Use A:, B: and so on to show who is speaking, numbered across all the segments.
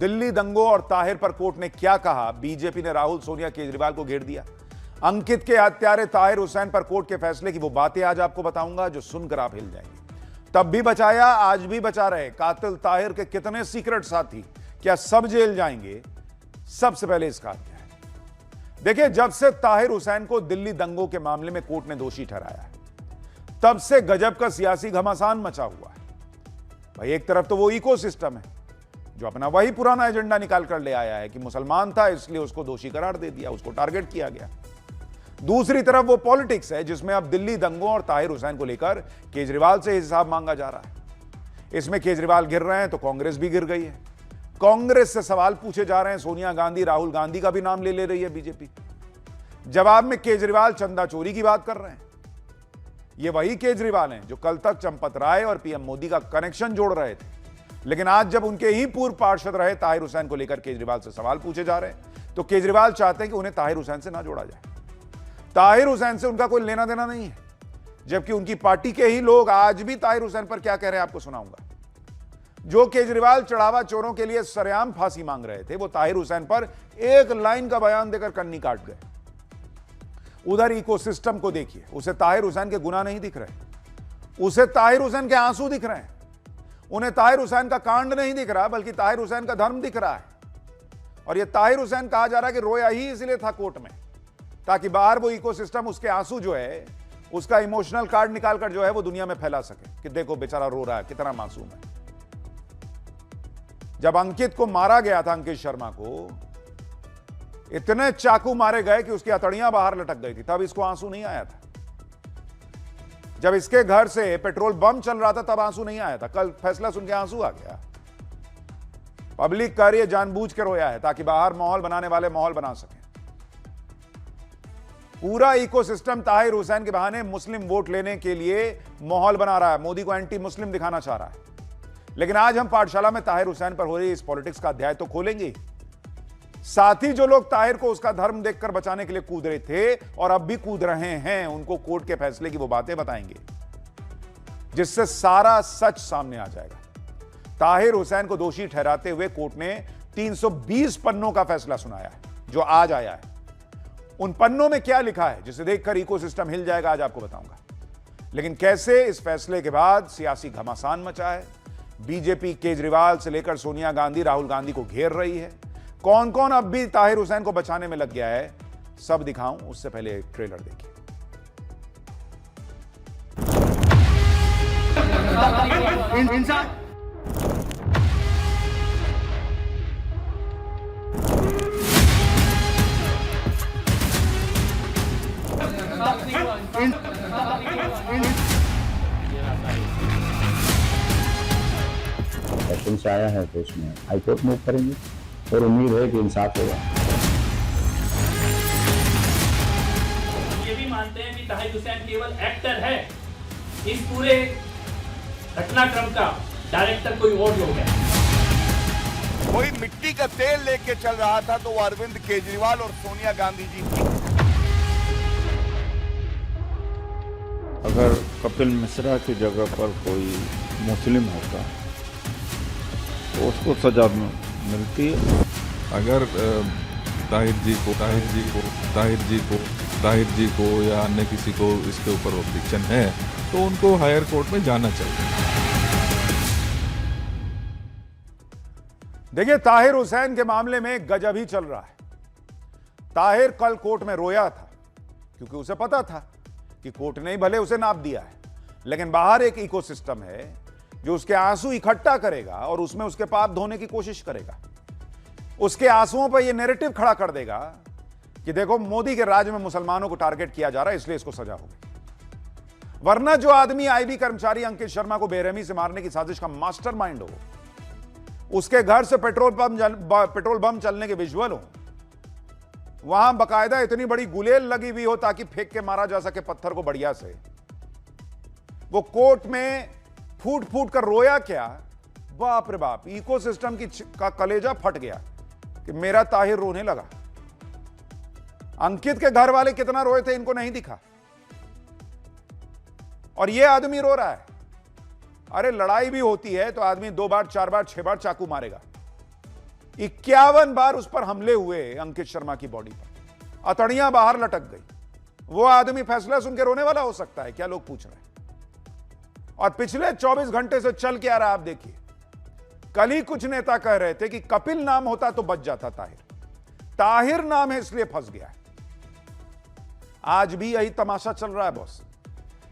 A: दिल्ली दंगों और ताहिर पर कोर्ट ने क्या कहा, बीजेपी ने राहुल सोनिया केजरीवाल को घेर दिया। अंकित के हत्यारे ताहिर हुसैन पर कोर्ट के फैसले की वो बातें आज आपको बताऊंगा जो सुनकर आप हिल जाएंगे। तब भी बचाया, आज भी बचा रहे कातिल ताहिर के कितने सीक्रेट साथी, क्या सब जेल जाएंगे? सबसे पहले इसका अध्याय देखिए। जब से ताहिर हुसैन को दिल्ली दंगों के मामले में कोर्ट ने दोषी ठहराया है, तब से गजब का सियासी घमासान मचा हुआ है। भाई एक तरफ तो वो इकोसिस्टम है जो अपना वही पुराना एजेंडा निकाल कर ले आया है कि मुसलमान था इसलिए उसको दोषी करार दे दिया, उसको टारगेट किया गया। दूसरी तरफ वो पॉलिटिक्स है जिसमें अब दिल्ली दंगों और ताहिर हुसैन को लेकर केजरीवाल से हिसाब मांगा जा रहा है। इसमें केजरीवाल गिर रहे हैं तो कांग्रेस भी गिर गई है। कांग्रेस से सवाल पूछे जा रहे हैं, सोनिया गांधी, राहुल गांधी का भी नाम ले रही है बीजेपी। जवाब में केजरीवाल चंदा चोरी की बात कर रहे हैं। ये वही केजरीवाल हैं जो कल तक चंपत राय और पीएम मोदी का कनेक्शन जोड़ रहे थे, लेकिन आज जब उनके ही पूर्व पार्षद रहे ताहिर हुसैन को लेकर केजरीवाल से सवाल पूछे जा रहे हैं तो केजरीवाल चाहते हैं कि उन्हें ताहिर हुसैन से ना जोड़ा जाए। ताहिर हुसैन से उनका कोई लेना देना नहीं है, जबकि उनकी पार्टी के ही लोग आज भी ताहिर हुसैन पर क्या कह रहे हैं आपको सुनाऊंगा। जो केजरीवाल चढ़ावा चोरों के लिए सरेआम फांसी मांग रहे थे, वो ताहिर हुसैन पर एक लाइन का बयान देकर कन्नी काट गए। उधर इकोसिस्टम को देखिए, उसे ताहिर हुसैन के गुनाह नहीं दिख रहे, उसे ताहिर हुसैन के आंसू दिख रहे हैं। उन्हें ताहिर हुसैन का कांड नहीं दिख रहा, बल्कि ताहिर हुसैन का धर्म दिख रहा है। और यह ताहिर हुसैन कहा जा रहा है कि रोया ही इसलिए था कोर्ट में, ताकि बाहर वो इकोसिस्टम उसके आंसू जो है, उसका इमोशनल कार्ड निकालकर जो है वो दुनिया में फैला सके कि देखो बेचारा रो रहा है, कितना मासूम है। जब अंकित को मारा गया था, अंकित शर्मा को इतने चाकू मारे गए कि उसकी हथेलियां बाहर लटक गई थी, तब इसको आंसू नहीं आया था। जब इसके घर से पेट्रोल बम चल रहा था तब आंसू नहीं आया था, कल फैसला सुन के आंसू आ गया। पब्लिक कर ये जानबूझ के रोया है ताकि बाहर माहौल बनाने वाले माहौल बना सकें। पूरा इकोसिस्टम ताहिर हुसैन के बहाने मुस्लिम वोट लेने के लिए माहौल बना रहा है, मोदी को एंटी मुस्लिम दिखाना चाह रहा है। लेकिन आज हम पाठशाला में ताहिर हुसैन पर हो रही इस पॉलिटिक्स का अध्याय तो खोलेंगे। साथ ही जो लोग ताहिर को उसका धर्म देखकर बचाने के लिए कूद रहे थे और अब भी कूद रहे हैं, उनको कोर्ट के फैसले की वो बातें बताएंगे जिससे सारा सच सामने आ जाएगा। ताहिर हुसैन को दोषी ठहराते हुए कोर्ट ने 320 पन्नों का फैसला सुनाया है जो आज आया है। उन पन्नों में क्या लिखा है जिसे देखकर इकोसिस्टम हिल जाएगा, आज आपको बताऊंगा। लेकिन कैसे इस फैसले के बाद सियासी घमासान मचा है, बीजेपी केजरीवाल से लेकर सोनिया गांधी, राहुल गांधी को घेर रही है, कौन कौन अब भी ताहिर हुसैन को बचाने में लग गया है, सब दिखाऊं उससे पहले एक ट्रेलर देखिए।
B: सेशन से आया है तो उसमें हाईकोर्ट मूव करेंगे और उम्मीद है कि इंसाफ होगा।
C: ये भी मानते हैं कि ताहिर हुसैन केवल एक्टर है, इस पूरे घटनाक्रम का डायरेक्टर कोई और लोग है।
D: कोई मिट्टी का तेल लेके चल रहा था तो वो अरविंद केजरीवाल और सोनिया गांधी जी थी।
E: अगर कपिल मिश्रा की जगह पर कोई मुस्लिम होता तो उसको सजा मिलती है।
F: अगर ताहिर जी को या अन्य किसी को इसके ऊपर ऑब्जेक्शन है तो उनको हायर कोर्ट में जाना चाहिए।
A: देखिए, ताहिर हुसैन के मामले में गजब ही चल रहा है। ताहिर कल कोर्ट में रोया था क्योंकि उसे पता था कि कोर्ट ने ही भले उसे नाप दिया है, लेकिन बाहर एक इकोसिस्टम है जो उसके आंसू इकट्ठा करेगा और उसमें उसके पाप धोने की कोशिश करेगा। उसके आंसुओं पर यह नैरेटिव खड़ा कर देगा कि देखो मोदी के राज में मुसलमानों को टारगेट किया जा रहा है इसलिए इसको सजा हो गई। वरना जो आदमी आईबी कर्मचारी अंकित शर्मा को बेरहमी से मारने की साजिश का मास्टरमाइंड हो, उसके घर से पेट्रोल बम चलने के विजुअल हो, वहां बकायदा इतनी बड़ी गुलेल लगी हुई हो ताकि फेंक के मारा जा सके पत्थर को बढ़िया से, वो कोर्ट में फूट फूट कर रोया क्या, बाप रे बाप। इकोसिस्टम का कलेजा फट गया कि मेरा ताहिर रोने लगा। अंकित के घर वाले कितना रोए थे इनको नहीं दिखा, और यह आदमी रो रहा है। अरे लड़ाई भी होती है तो आदमी 2 बार 4 बार 6 बार चाकू मारेगा, 51 बार उस पर हमले हुए अंकित शर्मा की बॉडी पर, अतड़ियां बाहर लटक गई। वो आदमी फैसला सुन के रोने वाला हो सकता है क्या, लोग पूछ रहे हैं। और पिछले 24 घंटे से चल के आ रहा है, आप देखिए। कल ही कुछ नेता कह रहे थे कि कपिल नाम होता तो बच जाता ताहिर नाम है इसलिए फंस गया है। आज भी यही तमाशा चल रहा है बॉस,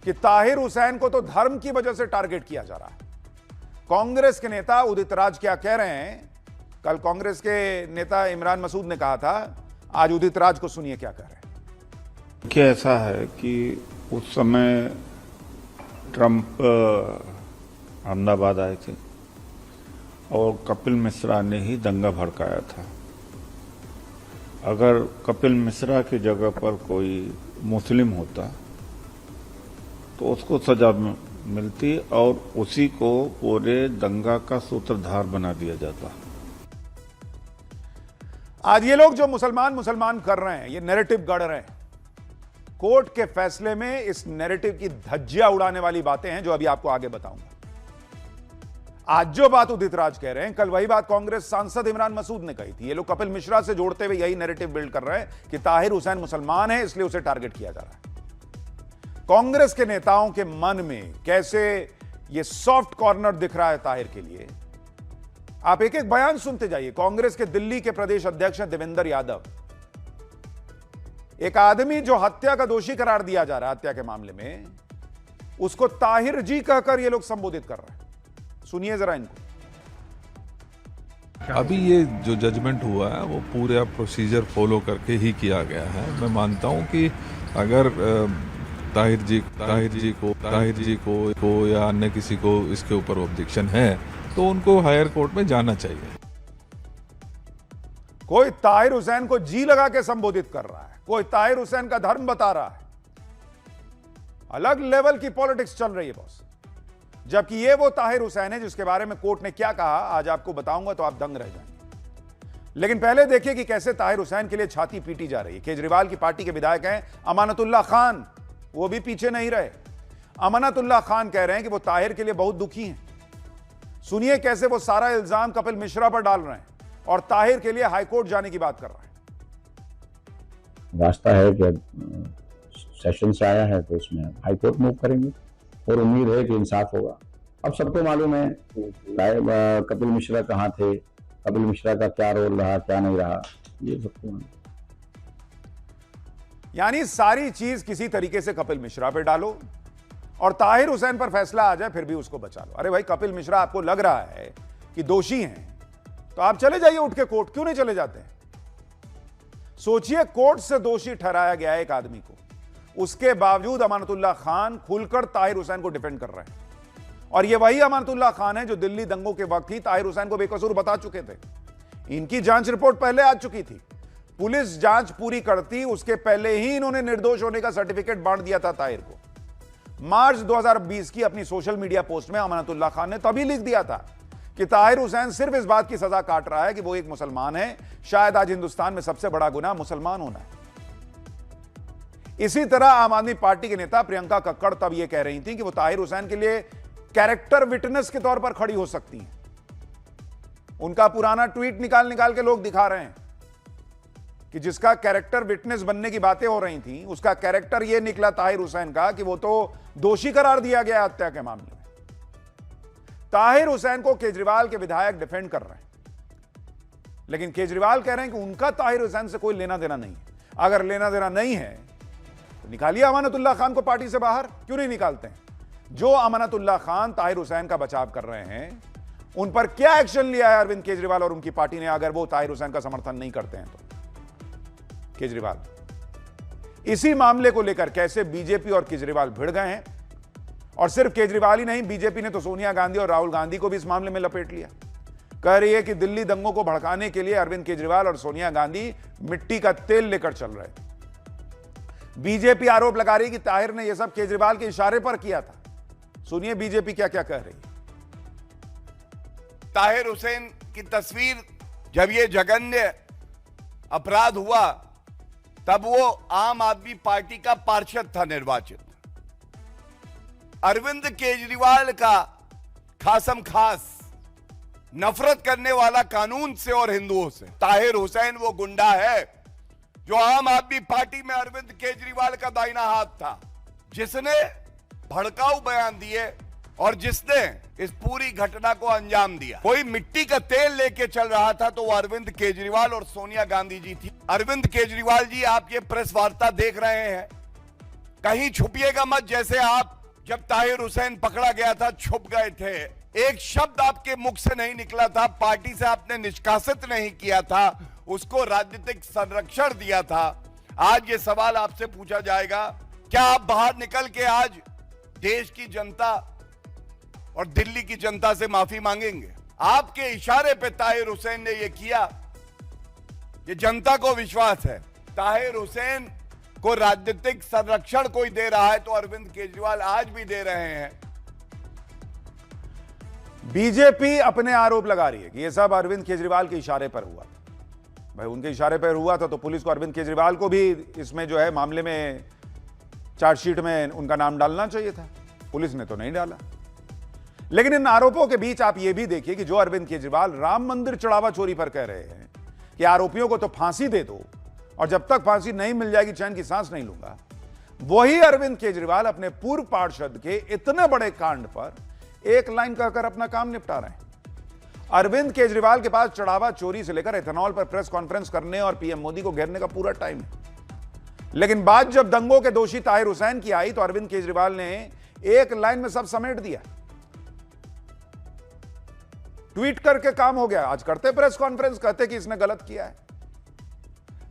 A: कि ताहिर हुसैन को तो धर्म की वजह से टारगेट किया जा रहा है। कांग्रेस के नेता उदित राज क्या कह रहे हैं, कल कांग्रेस के नेता इमरान मसूद ने कहा था, आज उदित राज को सुनिए क्या कह रहे हैं।
E: कि ऐसा है कि उस समय ट्रंप अहमदाबाद आए थे और कपिल मिश्रा ने ही दंगा भड़काया था। अगर कपिल मिश्रा की जगह पर कोई मुस्लिम होता तो उसको सजा मिलती और उसी को पूरे दंगा का सूत्रधार बना दिया जाता।
A: आज ये लोग जो मुसलमान कर रहे हैं, ये नैरेटिव गढ़ रहे हैं, कोर्ट के फैसले में इस नैरेटिव की धज्जियां उड़ाने वाली बातें हैं जो अभी आपको आगे बताऊंगा। आज जो बात उदित राज कह रहे हैं, कल वही बात कांग्रेस सांसद इमरान मसूद ने कही थी। ये लोग कपिल मिश्रा से जोड़ते हुए यही नैरेटिव बिल्ड कर रहे हैं कि ताहिर हुसैन मुसलमान है इसलिए उसे टारगेट किया जा रहा है। कांग्रेस के नेताओं के मन में कैसे ये सॉफ्ट कॉर्नर दिख रहा है ताहिर के लिए, आप एक एक बयान सुनते जाइए। कांग्रेस के दिल्ली के प्रदेश अध्यक्ष हैं देवेंद्र यादव। एक आदमी जो हत्या का दोषी करार दिया जा रहा है हत्या के मामले में, उसको ताहिर जी कहकर ये लोग संबोधित कर रहे हैं। सुनिए जरा इनको।
F: अभी ये जो जजमेंट हुआ है वो पूरा प्रोसीजर फॉलो करके ही किया गया है। मैं मानता हूं कि अगर ताहिर जी को या अन्य किसी को इसके ऊपर ऑब्जेक्शन है तो उनको हायर कोर्ट में जाना चाहिए।
A: कोई ताहिर हुसैन को जी लगा के संबोधित कर रहा है, कोई ताहिर हुसैन का धर्म बता रहा है। अलग लेवल की पॉलिटिक्स चल रही है बॉस। जबकि ये वो ताहिर हुसैन है जिसके बारे में कोर्ट ने क्या कहा, आज आपको बताऊंगा तो आप दंग रह जाएंगे। लेकिन पहले देखिए कि कैसे ताहिर हुसैन के लिए छाती पीटी जा रही है। केजरीवाल की पार्टी के विधायक हैं अमानतुल्लाह खान, वो भी पीछे नहीं रहे। अमानतुल्लाह खान कह रहे हैं कि वो ताहिर के लिए बहुत दुखी हैं। सुनिए कैसे वो सारा इल्जाम कपिल मिश्रा पर डाल रहे हैं और ताहिर के लिए हाईकोर्ट जाने की बात कर रहे हैं।
B: रास्ता है कि सेशन से आया है तो उसमें हाईकोर्ट मूव करेंगे और उम्मीद है कि इंसाफ होगा। अब सबको मालूम है कपिल मिश्रा कहाँ थे, कपिल मिश्रा का क्या रोल रहा, क्या नहीं रहा, ये सबको मालूम।
A: यानी सारी चीज किसी तरीके से कपिल मिश्रा पे डालो और ताहिर हुसैन पर फैसला आ जाए फिर भी उसको बचा लो। अरे भाई, कपिल मिश्रा आपको लग रहा है कि दोषी हैं तो आप चले जाइए उठ के कोर्ट, क्यों नहीं चले जाते? सोचिए, कोर्ट से दोषी ठहराया गया है एक आदमी को, उसके बावजूद अमानतुल्लाह खान खुलकर ताहिर हुसैन को डिफेंड कर रहे हैं। और ये वही अमानतुल्लाह खान है जो दिल्ली दंगों के वक्त ही ताहिर हुसैन को बेकसूर बता चुके थे। इनकी जांच रिपोर्ट पहले आ चुकी थी, पुलिस जांच पूरी करती उसके पहले ही इन्होंने निर्दोष होने का सर्टिफिकेट बांट दिया था ताहिर को। मार्च 2020 की अपनी सोशल मीडिया पोस्ट में अमानतुल्लाह खान ने तभी लिख दिया था कि ताहिर हुसैन सिर्फ इस बात की सजा काट रहा है कि वो एक मुसलमान है। शायद आज हिंदुस्तान में सबसे बड़ा गुनाह मुसलमान होना है। इसी तरह आम आदमी पार्टी के नेता प्रियंका कक्कड़ तब यह कह रही थी कि वो ताहिर हुसैन के लिए कैरेक्टर विटनेस के तौर पर खड़ी हो सकती हैं। उनका पुराना ट्वीट निकाल के लोग दिखा रहे हैं कि जिसका कैरेक्टर विटनेस बनने की बातें हो रही थी, उसका कैरेक्टर यह निकला ताहिर हुसैन का कि वो तो दोषी करार दिया गया हत्या के मामले में। ताहिर हुसैन को केजरीवाल के विधायक डिफेंड कर रहे हैं, लेकिन केजरीवाल कह रहे हैं कि उनका ताहिर हुसैन से कोई लेना देना नहीं है। अगर लेना देना नहीं है तो निकालिए अमानतुल्लाह खान को पार्टी से बाहर, क्यों नहीं निकालते हैं? जो अमानतुल्लाह खान ताहिर हुसैन का बचाव कर रहे हैं, उन पर क्या एक्शन लिया है अरविंद केजरीवाल और उनकी पार्टी ने, अगर वो ताहिर हुसैन का समर्थन नहीं करते हैं तो? केजरीवाल इसी मामले को लेकर कैसे बीजेपी और केजरीवाल भिड़ गए हैं। और सिर्फ केजरीवाल ही नहीं, बीजेपी ने तो सोनिया गांधी और राहुल गांधी को भी इस मामले में लपेट लिया। कह रही है कि दिल्ली दंगों को भड़काने के लिए अरविंद केजरीवाल और सोनिया गांधी मिट्टी का तेल लेकर चल रहे थे। बीजेपी आरोप लगा रही कि ताहिर ने यह सब केजरीवाल के इशारे पर किया था। सुनिए बीजेपी क्या क्या कह रही है।
D: ताहिर हुसैन की तस्वीर, जब ये जघन्य अपराध हुआ तब वो आम आदमी पार्टी का पार्षद था निर्वाचित। अरविंद केजरीवाल का खासम खास नफरत करने वाला कानून से और हिंदुओं से। ताहिर हुसैन वो गुंडा है जो आम आदमी पार्टी में अरविंद केजरीवाल का दाहिना हाथ था, जिसने भड़काऊ बयान दिए और जिसने इस पूरी घटना को अंजाम दिया। कोई मिट्टी का तेल लेके चल रहा था तो वो अरविंद केजरीवाल और सोनिया गांधी जी थी। अरविंद केजरीवाल जी, आप ये प्रेस वार्ता देख रहे हैं, कहीं छुपिएगा मत। जैसे आप जब ताहिर हुसैन पकड़ा गया था छुप गए थे, एक शब्द आपके मुख से नहीं निकला था, पार्टी से आपने निष्कासित नहीं किया था, उसको राजनीतिक संरक्षण दिया था। आज ये सवाल आपसे पूछा जाएगा, क्या आप बाहर निकल के आज देश की जनता और दिल्ली की जनता से माफी मांगेंगे? आपके इशारे पे ताहिर हुसैन ने ये किया, ये जनता को विश्वास है। ताहिर हुसैन को राजनीतिक संरक्षण कोई दे रहा है तो अरविंद केजरीवाल आज भी दे रहे हैं।
A: बीजेपी अपने आरोप लगा रही है कि यह सब अरविंद केजरीवाल के इशारे पर हुआ। भाई उनके इशारे पर हुआ था तो पुलिस को अरविंद केजरीवाल को भी इसमें जो है मामले में चार्जशीट में उनका नाम डालना चाहिए था, पुलिस ने तो नहीं डाला। लेकिन इन आरोपों के बीच आप यह भी देखिए कि जो अरविंद केजरीवाल राम मंदिर चढ़ावा चोरी पर कह रहे हैं कि आरोपियों को तो फांसी दे दो और जब तक फांसी नहीं मिल जाएगी चैन की सांस नहीं लूंगा, वही अरविंद केजरीवाल अपने पूर्व पार्षद के इतने बड़े कांड पर एक लाइन कहकर अपना काम निपटा रहे हैं। अरविंद केजरीवाल के पास चढ़ावा चोरी से लेकर एथेनॉल पर प्रेस कॉन्फ्रेंस करने और पीएम मोदी को घेरने का पूरा टाइम है। लेकिन बात जब दंगों के दोषी ताहिर हुसैन की आई तो अरविंद केजरीवाल ने एक लाइन में सब समेट दिया, ट्वीट करके काम हो गया। आज करते प्रेस कॉन्फ्रेंस, कहते कि इसने गलत किया है।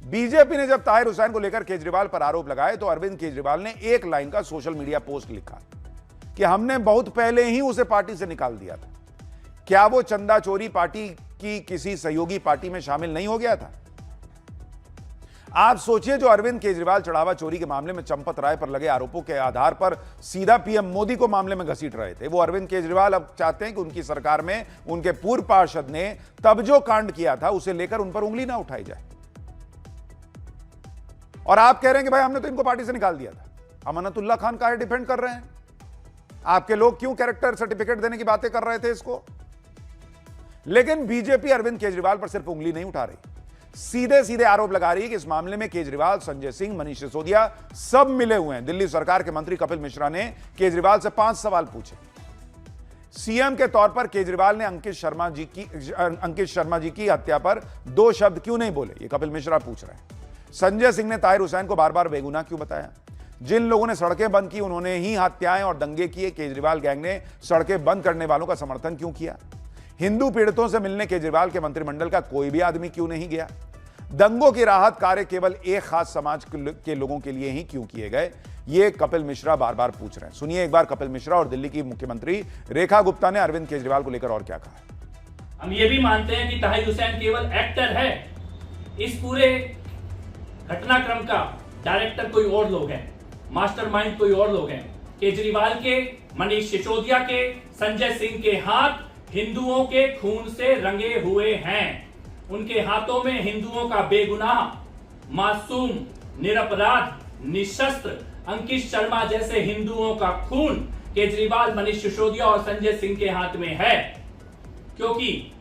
A: बीजेपी ने जब ताहिर हुसैन को लेकर केजरीवाल पर आरोप लगाए तो अरविंद केजरीवाल ने एक लाइन का सोशल मीडिया पोस्ट लिखा कि हमने बहुत पहले ही उसे पार्टी से निकाल दिया था। क्या वो चंदा चोरी पार्टी की किसी सहयोगी पार्टी में शामिल नहीं हो गया था? आप सोचिए, जो अरविंद केजरीवाल चढ़ावा चोरी के मामले में चंपत राय पर लगे आरोपों के आधार पर सीधा पीएम मोदी को मामले में घसीट रहे थे, वो अरविंद केजरीवाल अब चाहते हैं कि उनकी सरकार में उनके पूर्व पार्षद ने तब जो कांड किया था उसे लेकर उन पर उंगली ना उठाई जाए। और आप कह रहे हैं कि भाई हमने तो इनको पार्टी से निकाल दिया था। अमानतुल्लाह खान का डिफेंड कर रहे हैं। आपके लोग क्यों कैरेक्टर सर्टिफिकेट देने की बातें कर रहे थे इसको? लेकिन बीजेपी अरविंद केजरीवाल पर सिर्फ उंगली नहीं उठा रही, सीधे सीधे आरोप लगा रही है कि इस मामले में केजरीवाल, संजय सिंह, मनीष सिसोदिया सब मिले हुए हैं। दिल्ली सरकार के मंत्री कपिल मिश्रा ने केजरीवाल से 5 सवाल पूछे। सीएम के तौर पर केजरीवाल ने अंकित शर्मा जी की हत्या पर 2 शब्द क्यों नहीं बोले, ये कपिल मिश्रा पूछ रहे हैं। संजय सिंह ने ताहिर हुसैन को बार बार बेगुनाह क्यों बताया? जिन लोगों ने सड़कें बंद की उन्होंने ही हत्याएं और दंगे किए, केजरीवाल गैंग ने सड़कें बंद करने वालों का समर्थन क्यों किया? हिंदू पीड़ितों से मिलने केजरीवाल के मंत्रिमंडल का कोई भी आदमी क्यों नहीं गया? दंगों की राहत कार्य केवल एक खास समाज के लोगों के लिए ही क्यों किए गए? ये कपिल मिश्रा बार बार पूछ रहे हैं। सुनिए एक बार कपिल मिश्रा और दिल्ली की मुख्यमंत्री रेखा गुप्ता ने अरविंद केजरीवाल को लेकर और क्या कहा।
C: हम ये भी मानते हैं कि ताहिर हुसैन केवल एक्टर है, इस पूरे घटनाक्रम का डायरेक्टर कोई और लोग हैं, मास्टरमाइंड कोई और लोग हैं। केजरीवाल के, मनीष सिसोदिया के, संजय सिंह के हाथ हिंदुओं के खून से रंगे हुए हैं। उनके हाथों में हिंदुओं का बेगुनाह, मासूम, निरपराध, निशस्त्र अंकित शर्मा जैसे हिंदुओं का खून केजरीवाल, मनीष सिसोदिया और संजय सिंह के हाथ में है। क्योंकि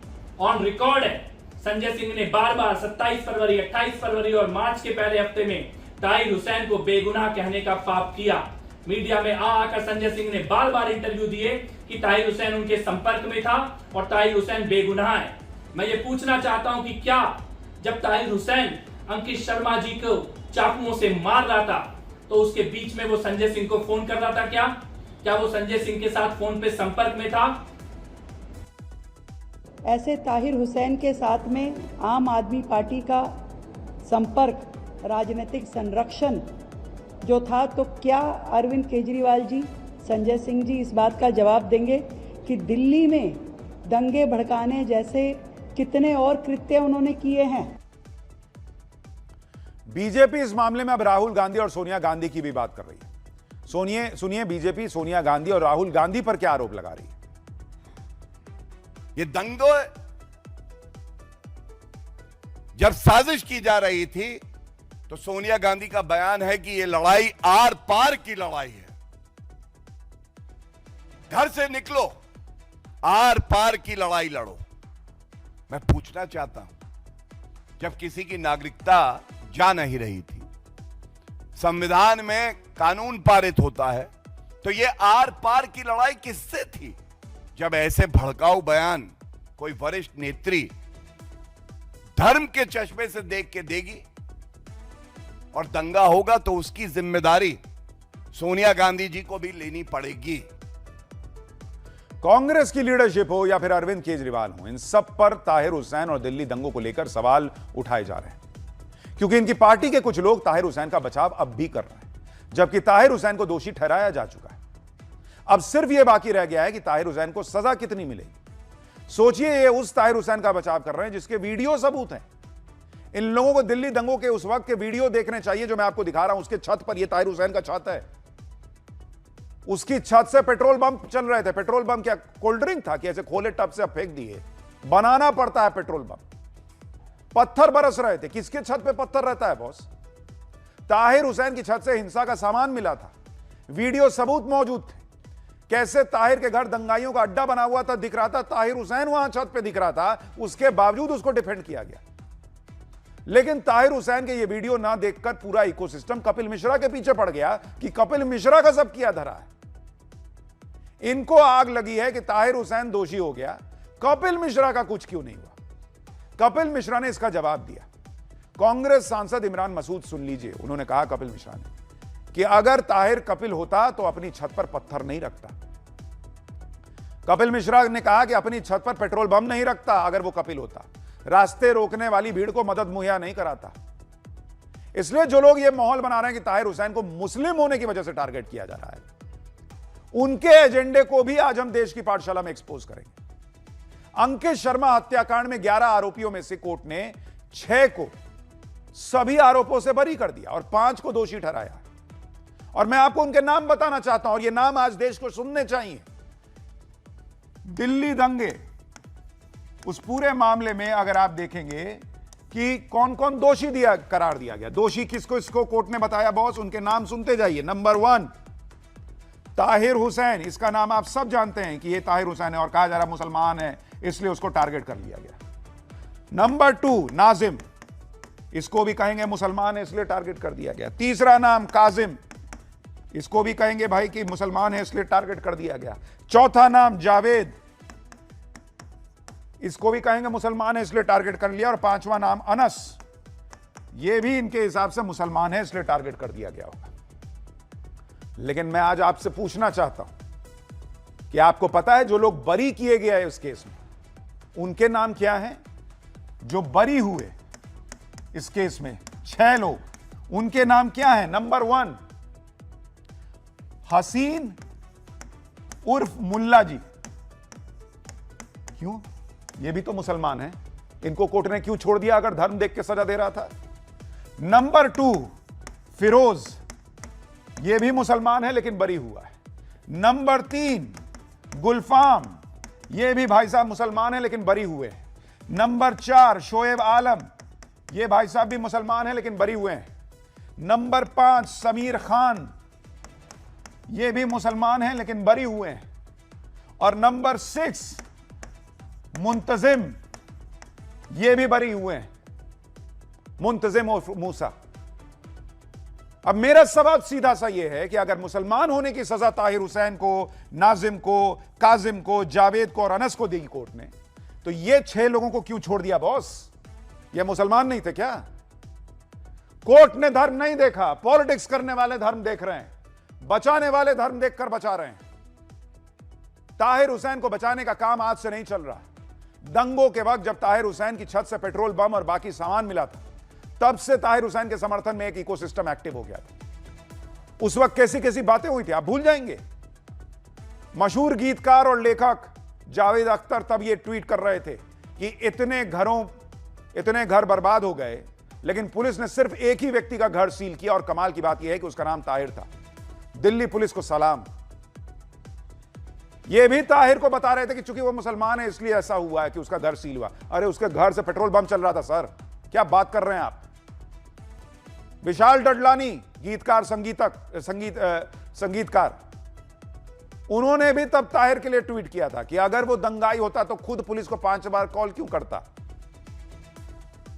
C: ऑन रिकॉर्ड है, संजय सिंह ने बार बार 27 फरवरी, 28 फरवरी और मार्च के पहले हफ्ते में ताहिर हुसैन को बेगुनाह कहने का पाप किया। मीडिया में आकर संजय सिंह ने बार बार इंटरव्यू दिए कि ताहिर हुसैन उनके संपर्क में था और ताहिर हुसैन बेगुनाह है। मैं ये पूछना चाहता हूं कि क्या जब ताहिर हुसैन अंकित शर्मा जी को चाकुओं से मार रहा था तो उसके बीच में वो संजय सिंह को फोन कर रहा था? क्या वो संजय सिंह के साथ फोन पे संपर्क में था?
G: ऐसे ताहिर हुसैन के साथ में आम आदमी पार्टी का संपर्क, राजनीतिक संरक्षण जो था, तो क्या अरविंद केजरीवाल जी, संजय सिंह जी इस बात का जवाब देंगे कि दिल्ली में दंगे भड़काने जैसे कितने और कृत्य उन्होंने किए हैं?
A: बीजेपी इस मामले में अब राहुल गांधी और सोनिया गांधी की भी बात कर रही है। सुनिए बीजेपी सोनिया गांधी और राहुल गांधी पर क्या आरोप लगा रही है।
D: ये दंगों जब साजिश की जा रही थी तो सोनिया गांधी का बयान है कि ये लड़ाई आर पार की लड़ाई है। घर से निकलो, आर पार की लड़ाई लड़ो। मैं पूछना चाहता हूं, जब किसी की नागरिकता जा नहीं रही थी, संविधान में कानून पारित होता है, तो ये आर पार की लड़ाई किससे थी? जब ऐसे भड़काऊ बयान कोई वरिष्ठ नेत्री धर्म के चश्मे से देख के देगी और दंगा होगा तो उसकी जिम्मेदारी सोनिया गांधी जी को भी लेनी पड़ेगी।
A: कांग्रेस की लीडरशिप हो या फिर अरविंद केजरीवाल हो, इन सब पर ताहिर हुसैन और दिल्ली दंगों को लेकर सवाल उठाए जा रहे हैं, क्योंकि इनकी पार्टी के कुछ लोग ताहिर हुसैन का बचाव अब भी कर रहे हैं, जबकि ताहिर हुसैन को दोषी ठहराया जा चुका है। अब सिर्फ यह बाकी रह गया है कि ताहिर हुसैन को सजा कितनी मिलेगी। सोचिए, ये उस ताहिर हुसैन का बचाव कर रहे हैं जिसके वीडियो सबूत हैं। इन लोगों को दिल्ली दंगों के उस वक्त के वीडियो देखने चाहिए जो मैं आपको दिखा रहा हूं। उसके छत पर, यह ताहिर हुसैन का छत है, उसकी छत से पेट्रोल बम चल रहे थे। पेट्रोल बम क्या कोल्ड ड्रिंक था कि ऐसे खोले टब से अब फेंक दिए? बनाना पड़ता है पेट्रोल बम। पत्थर बरस रहे थे। किसके छत पे पत्थर रहता है बॉस? ताहिर हुसैन की छत से हिंसा का सामान मिला था, वीडियो सबूत मौजूद थे। कैसे ताहिर के घर दंगाइयों का अड्डा बना हुआ था, दिख रहा था, ताहिर हुसैन वहां छत पे दिख रहा था, उसके बावजूद उसको डिफेंड किया गया। लेकिन ताहिर हुसैन के ये वीडियो ना देखकर पूरा इकोसिस्टम कपिल मिश्रा के पीछे पड़ गया कि कपिल मिश्रा का सब किया धरा है। इनको आग लगी है कि ताहिर हुसैन दोषी हो गया, कपिल मिश्रा का कुछ क्यों नहीं हुआ। कपिल मिश्रा ने इसका जवाब दिया। कांग्रेस सांसद इमरान मसूद, सुन लीजिए, उन्होंने कहा कपिल मिश्रा ने कि अगर ताहिर कपिल होता तो अपनी छत पर पत्थर नहीं रखता। कपिल मिश्रा ने कहा कि अपनी छत पर पेट्रोल बम नहीं रखता अगर वो कपिल होता, रास्ते रोकने वाली भीड़ को मदद मुहैया नहीं कराता। इसलिए जो लोग ये माहौल बना रहे हैं कि ताहिर हुसैन को मुस्लिम होने की वजह से टारगेट किया जा रहा है, उनके एजेंडे को भी आज हम देश की पाठशाला में एक्सपोज करेंगे। अंकित शर्मा हत्याकांड में 11 आरोपियों में से कोर्ट ने 6 को सभी आरोपों से बरी कर दिया और 5 को दोषी ठहराया। और मैं आपको उनके नाम बताना चाहता हूं और ये नाम आज देश को सुनने चाहिए। दिल्ली दंगे, उस पूरे मामले में अगर आप देखेंगे कि कौन कौन दोषी करार दिया गया, दोषी किसको इसको कोर्ट ने बताया बॉस, उनके नाम सुनते जाइए। नंबर 1 ताहिर हुसैन, इसका नाम आप सब जानते हैं कि ये ताहिर हुसैन है और कहा जा रहा मुसलमान है इसलिए उसको टारगेट कर लिया गया। नंबर 2 नाजिम, इसको भी कहेंगे मुसलमान है इसलिए टारगेट कर दिया गया। तीसरा नाम काजिम, इसको भी कहेंगे भाई कि मुसलमान है इसलिए टारगेट कर दिया गया। चौथा नाम जावेद, इसको भी कहेंगे मुसलमान है इसलिए टारगेट कर लिया। और 5वां नाम अनस, ये भी इनके हिसाब से मुसलमान है इसलिए टारगेट कर दिया गया होगा। लेकिन मैं आज आपसे पूछना चाहता हूं कि आपको पता है जो लोग बरी किए गए हैं इस केस में, उनके नाम क्या हैं? जो बरी हुए इस केस में 6 लोग, उनके नाम क्या हैं? नंबर 1 हसीन उर्फ मुल्ला जी। क्यों? ये भी तो मुसलमान है, इनको कोर्ट ने क्यों छोड़ दिया अगर धर्म देख के सजा दे रहा था? नंबर 2 फिरोज, ये भी मुसलमान है लेकिन बरी हुआ है। नंबर 3 गुलफाम, ये भी भाई साहब मुसलमान है लेकिन बरी हुए हैं। नंबर 4 शोएब आलम, ये भाई साहब भी मुसलमान है लेकिन बरी हुए हैं। नंबर 5 समीर खान, ये भी मुसलमान है लेकिन बरी हुए हैं। और नंबर 6 मुंतजिम, ये भी बरी हुए हैं, मुंतजिम और मूसा। अब मेरा सवाल सीधा सा यह है कि अगर मुसलमान होने की सजा ताहिर हुसैन को, नाजिम को, काजिम को, जावेद को और अनस को दी कोर्ट ने, तो ये 6 लोगों को क्यों छोड़ दिया बॉस? ये मुसलमान नहीं थे क्या? कोर्ट ने धर्म नहीं देखा, पॉलिटिक्स करने वाले धर्म देख रहे हैं, बचाने वाले धर्म देखकर बचा रहे हैं। ताहिर हुसैन को बचाने का काम आज से नहीं चल रहा। दंगों के वक्त जब ताहिर हुसैन की छत से पेट्रोल बम और बाकी सामान मिला था, तब से ताहिर हुसैन के समर्थन में एक इकोसिस्टम एक्टिव हो गया था। उस वक्त कैसी कैसी बातें हुई थी आप भूल जाएंगे। मशहूर गीतकार और लेखक जावेद अख्तर तब ये ट्वीट कर रहे थे कि इतने घर बर्बाद हो गए, लेकिन पुलिस ने सिर्फ एक ही व्यक्ति का घर सील किया और कमाल की बात यह है कि उसका नाम ताहिर था। दिल्ली पुलिस को सलाम। ये भी ताहिर को बता रहे थे कि चूंकि वो मुसलमान है इसलिए ऐसा हुआ है कि उसका घर सील हुआ। अरे उसके घर से पेट्रोल बम चल रहा था सर, क्या बात कर रहे हैं आप? विशाल डडलानी, गीतकार, संगीतकार, उन्होंने भी तब ताहिर के लिए ट्वीट किया था कि अगर वो दंगाई होता तो खुद पुलिस को 5 बार कॉल क्यों करता।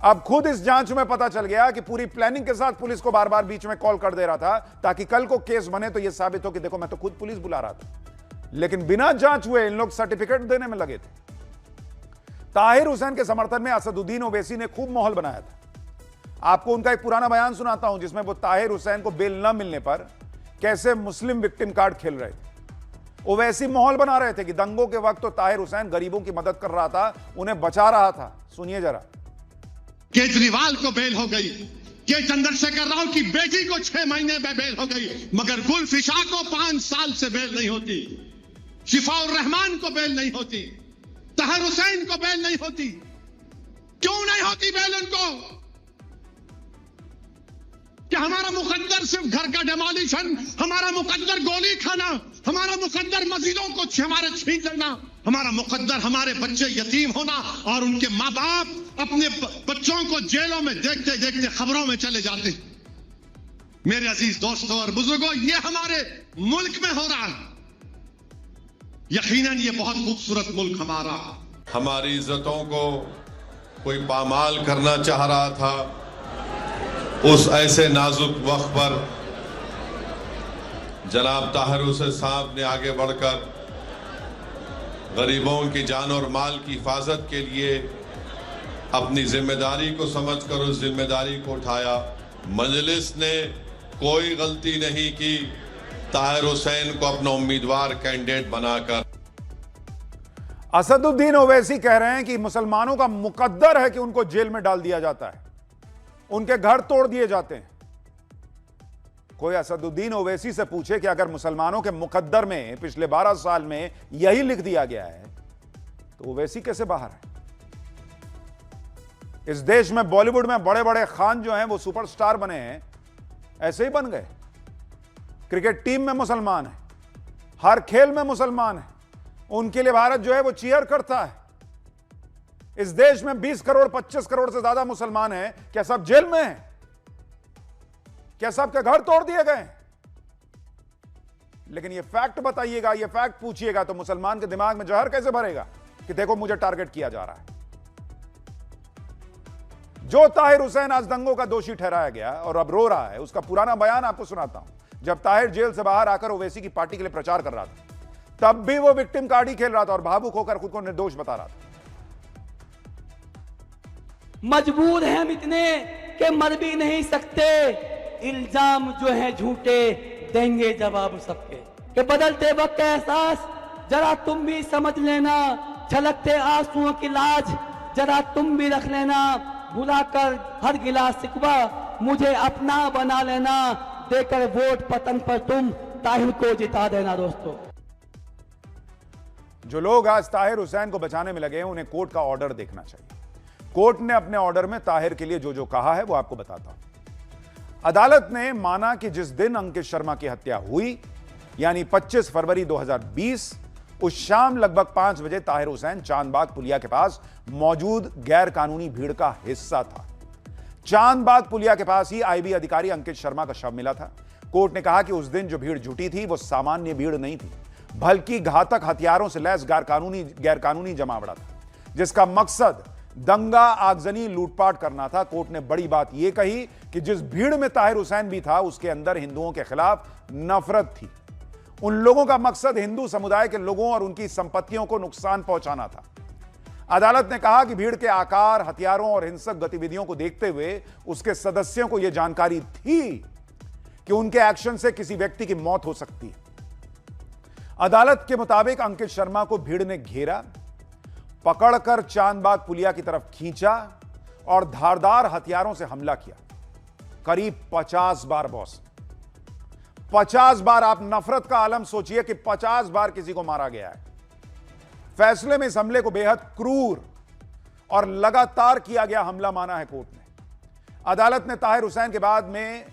A: अब खुद इस जांच में पता चल गया कि पूरी प्लानिंग के साथ पुलिस को बार बार बीच में कॉल कर दे रहा था ताकि कल को केस बने तो यह साबित हो कि देखो मैं तो खुद पुलिस बुला रहा था। लेकिन बिना जांच हुए इन लोग सर्टिफिकेट देने में लगे थे। ताहिर हुसैन के समर्थन में असदुद्दीन ओवैसी ने खूब माहौल बनाया था। आपको उनका एक पुराना बयान सुनाता हूं जिसमें वो ताहिर हुसैन को बेल न मिलने पर कैसे मुस्लिम विक्टिम कार्ड खेल रहे थे। ओवैसी माहौल बना रहे थे कि दंगों के वक्त तो ताहिर हुसैन गरीबों की मदद कर रहा था, उन्हें बचा रहा था। सुनिए जरा।
H: केजरीवाल को बेल हो गई, के चंद्रशेखर राव की बेटी को 6 महीने में बेल हो गई, मगर गुलफिशा को 5 साल से बेल नहीं होती, शिफाउर रहमान को बेल नहीं होती, ताहिर हुसैन को बेल नहीं होती। क्यों नहीं होती बेल उनको? क्या हमारा मुकद्दर सिर्फ घर का डेमोलिशन, हमारा मुकद्दर गोली खाना, हमारा मुकद्दर मस्जिदों को हमारे छीन लेना, हमारा मुकद्दर हमारे बच्चे यतीम होना और उनके मां बाप अपने बच्चों को जेलों में देखते देखते खबरों में चले जाते। मेरे अजीज दोस्तों और बुजुर्गों, ये हमारे मुल्क में हो रहा है। यकीनन ये बहुत खूबसूरत मुल्क हमारा।
I: हमारी इज्जतों को कोई पामाल करना चाह रहा था। उस ऐसे नाजुक वक्त पर जनाब ताहिर हुसैन साहब ने आगे बढ़कर गरीबों की जान और माल की हिफाजत के लिए अपनी जिम्मेदारी को समझकर उस जिम्मेदारी को उठाया। मजलिस ने कोई गलती नहीं की ताहिर हुसैन को अपना उम्मीदवार कैंडिडेट बनाकर।
A: असदुद्दीन ओवैसी कह रहे हैं कि मुसलमानों का मुकद्दर है कि उनको जेल में डाल दिया जाता है, उनके घर तोड़ दिए जाते हैं। कोई असदुद्दीन ओवैसी से पूछे कि अगर मुसलमानों के मुकद्दर में पिछले 12 साल में यही लिख दिया गया है तो ओवैसी कैसे बाहर है? इस देश में बॉलीवुड में बड़े बड़े खान जो हैं वो सुपरस्टार बने हैं, ऐसे ही बन गए। क्रिकेट टीम में मुसलमान है, हर खेल में मुसलमान है, उनके लिए भारत जो है वो चीयर करता है। इस देश में 20 करोड़ 25 करोड़ से ज्यादा मुसलमान हैं, क्या सब जेल में हैं? क्या सबके घर तोड़ दिए गए? लेकिन ये फैक्ट बताइएगा, ये फैक्ट पूछिएगा तो मुसलमान के दिमाग में जहर कैसे भरेगा कि देखो मुझे टारगेट किया जा रहा है। जो ताहिर हुसैन आज दंगों का दोषी ठहराया गया और अब रो रहा है, उसका पुराना बयान आपको सुनाता हूं। जब ताहिर जेल से बाहर आकर ओवैसी की पार्टी के लिए प्रचार कर रहा था, तब भी वो विक्टिम कार्ड ही खेल रहा था और भावुक होकर खुद को निर्दोष बता रहा था।
J: मजबूर हैं हम इतने कि मर भी नहीं सकते, इल्जाम जो है झूठे देंगे जवाब सबके। कि बदलते वक्त का एहसास जरा तुम भी समझ लेना, छलकते आंसुओं की लाज जरा तुम भी रख लेना, भुलाकर हर गिला शिकवा मुझे अपना बना लेना, देकर वोट पतन पर तुम ताहिर को जिता देना। दोस्तों,
A: जो लोग आज ताहिर हुसैन को बचाने में लगे हैं उन्हें कोर्ट का ऑर्डर देखना चाहिए। कोर्ट ने अपने ऑर्डर में ताहिर के लिए जो जो कहा है वो आपको बताता हूं। अदालत ने माना कि जिस दिन अंकित शर्मा की हत्या हुई यानी 25 फरवरी 2020, उस शाम लगभग 5 बजे ताहिर हुसैन चांदबाग पुलिया के पास मौजूद गैर कानूनी भीड़ का हिस्सा था। चांदबाग पुलिया के पास ही आईबी अधिकारी अंकित शर्मा का शव मिला था। कोर्ट ने कहा कि उस दिन जो भीड़ जुटी थी वो सामान्य भीड़ नहीं थी, बल्कि घातक हथियारों से लैस गैर कानूनी जमावड़ा था, जिसका मकसद दंगा, आगजनी, लूटपाट करना था। कोर्ट ने बड़ी बात यह कही कि जिस भीड़ में ताहिर हुसैन भी था उसके अंदर हिंदुओं के खिलाफ नफरत थी। उन लोगों का मकसद हिंदू समुदाय के लोगों और उनकी संपत्तियों को नुकसान पहुंचाना था। अदालत ने कहा कि भीड़ के आकार, हथियारों और हिंसक गतिविधियों को देखते हुए उसके सदस्यों को यह जानकारी थी कि उनके एक्शन से किसी व्यक्ति की मौत हो सकती है। अदालत के मुताबिक अंकित शर्मा को भीड़ ने घेरा, पकड़कर चांदबाग पुलिया की तरफ खींचा और धारदार हथियारों से हमला किया। करीब 50 बार बॉस, 50 बार। आप नफरत का आलम सोचिए कि 50 बार किसी को मारा गया है। फैसले में इस हमले को बेहद क्रूर और लगातार किया गया हमला माना है कोर्ट ने। अदालत ने ताहिर हुसैन के बाद में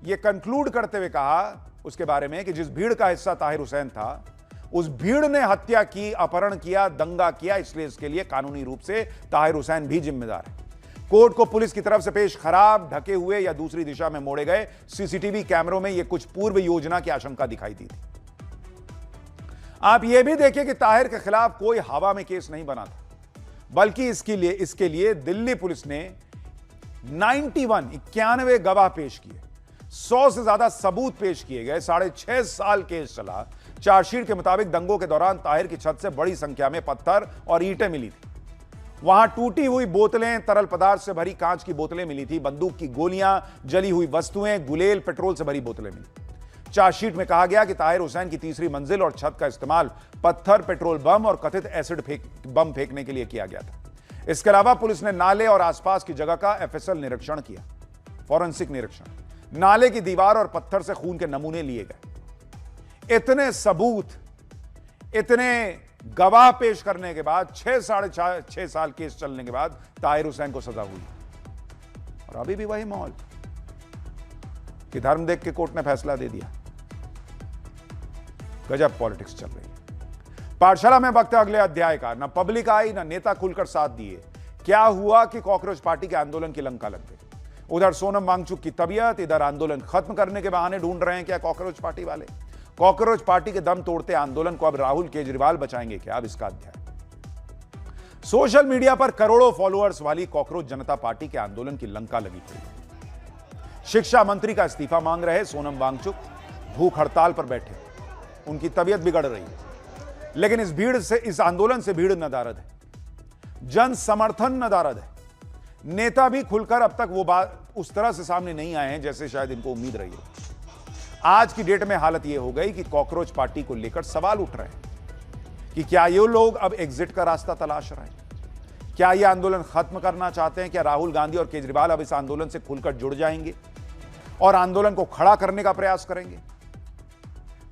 A: यह कंक्लूड करते हुए कहा उसके बारे में कि जिस भीड़ का हिस्सा ताहिर हुसैन था, उस भीड़ ने हत्या की, अपहरण किया, दंगा किया, इसलिए इसके लिए कानूनी रूप से ताहिर हुसैन भी जिम्मेदार है। कोर्ट को पुलिस की तरफ से पेश खराब, ढके हुए या दूसरी दिशा में मोड़े गए सीसीटीवी कैमरों में यह कुछ पूर्व योजना की आशंका दिखाई दी थी। आप यह भी देखिए कि ताहिर के खिलाफ कोई हवा में केस नहीं बना था, बल्कि इसके लिए दिल्ली पुलिस ने 91 गवाह पेश किए, 100 से ज्यादा सबूत पेश किए गए, 6.5 साल केस चला। चार्जशीट के मुताबिक दंगों के दौरान ताहिर की छत से बड़ी संख्या में पत्थर और ईंटें मिली थी। वहां टूटी हुई बोतलें, तरल पदार्थ से भरी कांच की बोतलें मिली थी, बंदूक की गोलियां, जली हुई वस्तुएं, गुलेल, पेट्रोल से भरी बोतलें मिली। चार्जशीट में कहा गया कि ताहिर हुसैन की तीसरी मंजिल और छत का इस्तेमाल पत्थर, पेट्रोल बम और कथित एसिड बम फेंकने के लिए किया गया था। इसके अलावा पुलिस ने नाले और आसपास की जगह का एफएसएल निरीक्षण किया, फॉरेंसिक निरीक्षण। नाले की दीवार और पत्थर से खून के नमूने लिए गए। इतने सबूत, इतने गवाह पेश करने के बाद 6 साल केस चलने के बाद ताहिर हुसैन को सजा हुई। और अभी भी वही माहौल कि धर्म देख के कोर्ट ने फैसला दे दिया। गजब पॉलिटिक्स चल रही है। पाठशाला में वक्त है अगले अध्याय का। न पब्लिक आई, न नेता खुलकर साथ दिए। क्या हुआ कि कॉकरोच पार्टी के आंदोलन की लंका लग गई। उधर सोनम वांगचुक की तबीयत, इधर आंदोलन खत्म करने के बहाने ढूंढ रहे हैं क्या कॉकरोच पार्टी वाले। कॉकरोच पार्टी के दम तोड़ते आंदोलन को अब राहुल केजरीवाल बचाएंगे क्या। अब इसका अध्याय। सोशल मीडिया पर करोड़ों फॉलोअर्स वाली कॉकरोच जनता पार्टी के आंदोलन की लंका लगी पड़ी। शिक्षा मंत्री का इस्तीफा मांग रहे सोनम वांगचुक भूख हड़ताल पर बैठे, उनकी तबीयत बिगड़ रही है। लेकिन इस आंदोलन से भीड़ नदारद है, जन समर्थन नदारद है। नेता भी खुलकर अब तक वो बात उस तरह से सामने नहीं आए हैं जैसे शायद इनको उम्मीद रही है। आज की डेट में हालत यह हो गई कि कॉकरोच पार्टी को लेकर सवाल उठ रहे हैं कि क्या ये लोग अब एग्जिट का रास्ता तलाश रहे हैं, क्या ये आंदोलन खत्म करना चाहते हैं, क्या राहुल गांधी और केजरीवाल अब इस आंदोलन से खुलकर जुड़ जाएंगे और आंदोलन को खड़ा करने का प्रयास करेंगे।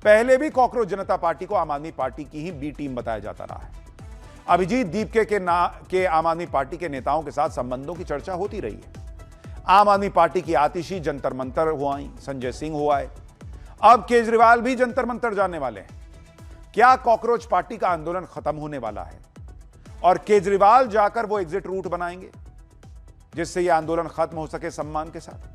A: पहले भी कॉकरोच जनता पार्टी को आम आदमी पार्टी की ही बी टीम बताया जाता रहा है। अभिजीत दीपके के आम आदमी पार्टी के नेताओं के साथ संबंधों की चर्चा होती रही है। आम आदमी पार्टी की आतिशी जंतर मंतर हुआ, संजय सिंह हुआ है, अब केजरीवाल भी जंतर मंतर जाने वाले हैं। क्या कॉकरोच पार्टी का आंदोलन खत्म होने वाला है और केजरीवाल जाकर वो एग्जिट रूट बनाएंगे जिससे यह आंदोलन खत्म हो सके सम्मान के साथ,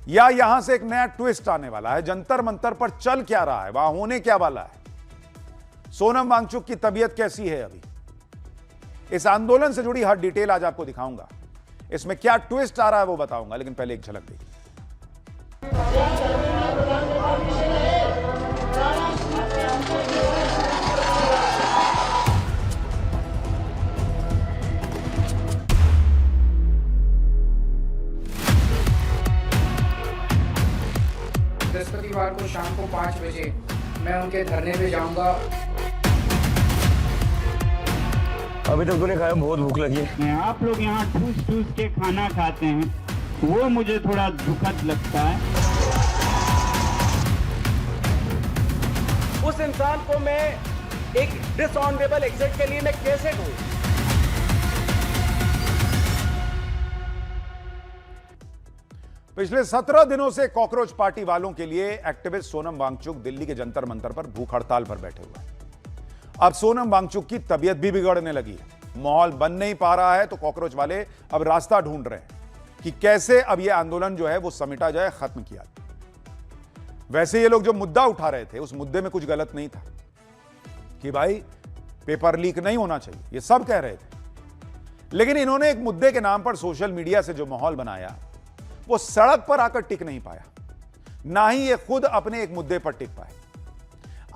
A: या यहां से एक नया ट्विस्ट आने वाला है। जंतर मंतर पर चल क्या रहा है, वहां होने क्या वाला है, सोनम वांगचुक की तबीयत कैसी है अभी, इस आंदोलन से जुड़ी हर डिटेल आज आपको दिखाऊंगा। इसमें क्या ट्विस्ट आ रहा है वो बताऊंगा, लेकिन पहले एक झलक देखिए।
K: बृहस्पतिवार को शाम को 5 बजे मैं उनके धरने पे जाऊंगा।
L: अभी तक तूने खाया, बहुत भूख लगी है।
M: आप लोग यहाँ ठूस ठूस के खाना खाते हैं, वो मुझे थोड़ा दुखद लगता है।
L: उस इंसान को मैं एक डिसऑनरेबल एग्जिट के लिए मैं कैसे दूं?
A: पिछले 17 दिनों से कॉकरोच पार्टी वालों के लिए एक्टिविस्ट सोनम वांगचुक दिल्ली के जंतर मंतर पर भूख हड़ताल पर बैठे हुए हैं। अब सोनम वांगचुक की तबीयत भी बिगड़ने लगी है, माहौल बन नहीं पा रहा है, तो कॉकरोच वाले अब रास्ता ढूंढ रहे हैं कि कैसे अब यह आंदोलन जो है वो समेटा जाए, खत्म किया जाए। वैसे ये लोग जो मुद्दा उठा रहे थे उस मुद्दे में कुछ गलत नहीं था कि भाई पेपर लीक नहीं होना चाहिए, ये सब कह रहे थे। लेकिन इन्होंने एक मुद्दे के नाम पर सोशल मीडिया से जो माहौल बनाया वो सड़क पर आकर टिक नहीं पाया, ना ही ये खुद अपने एक मुद्दे पर टिक पाए।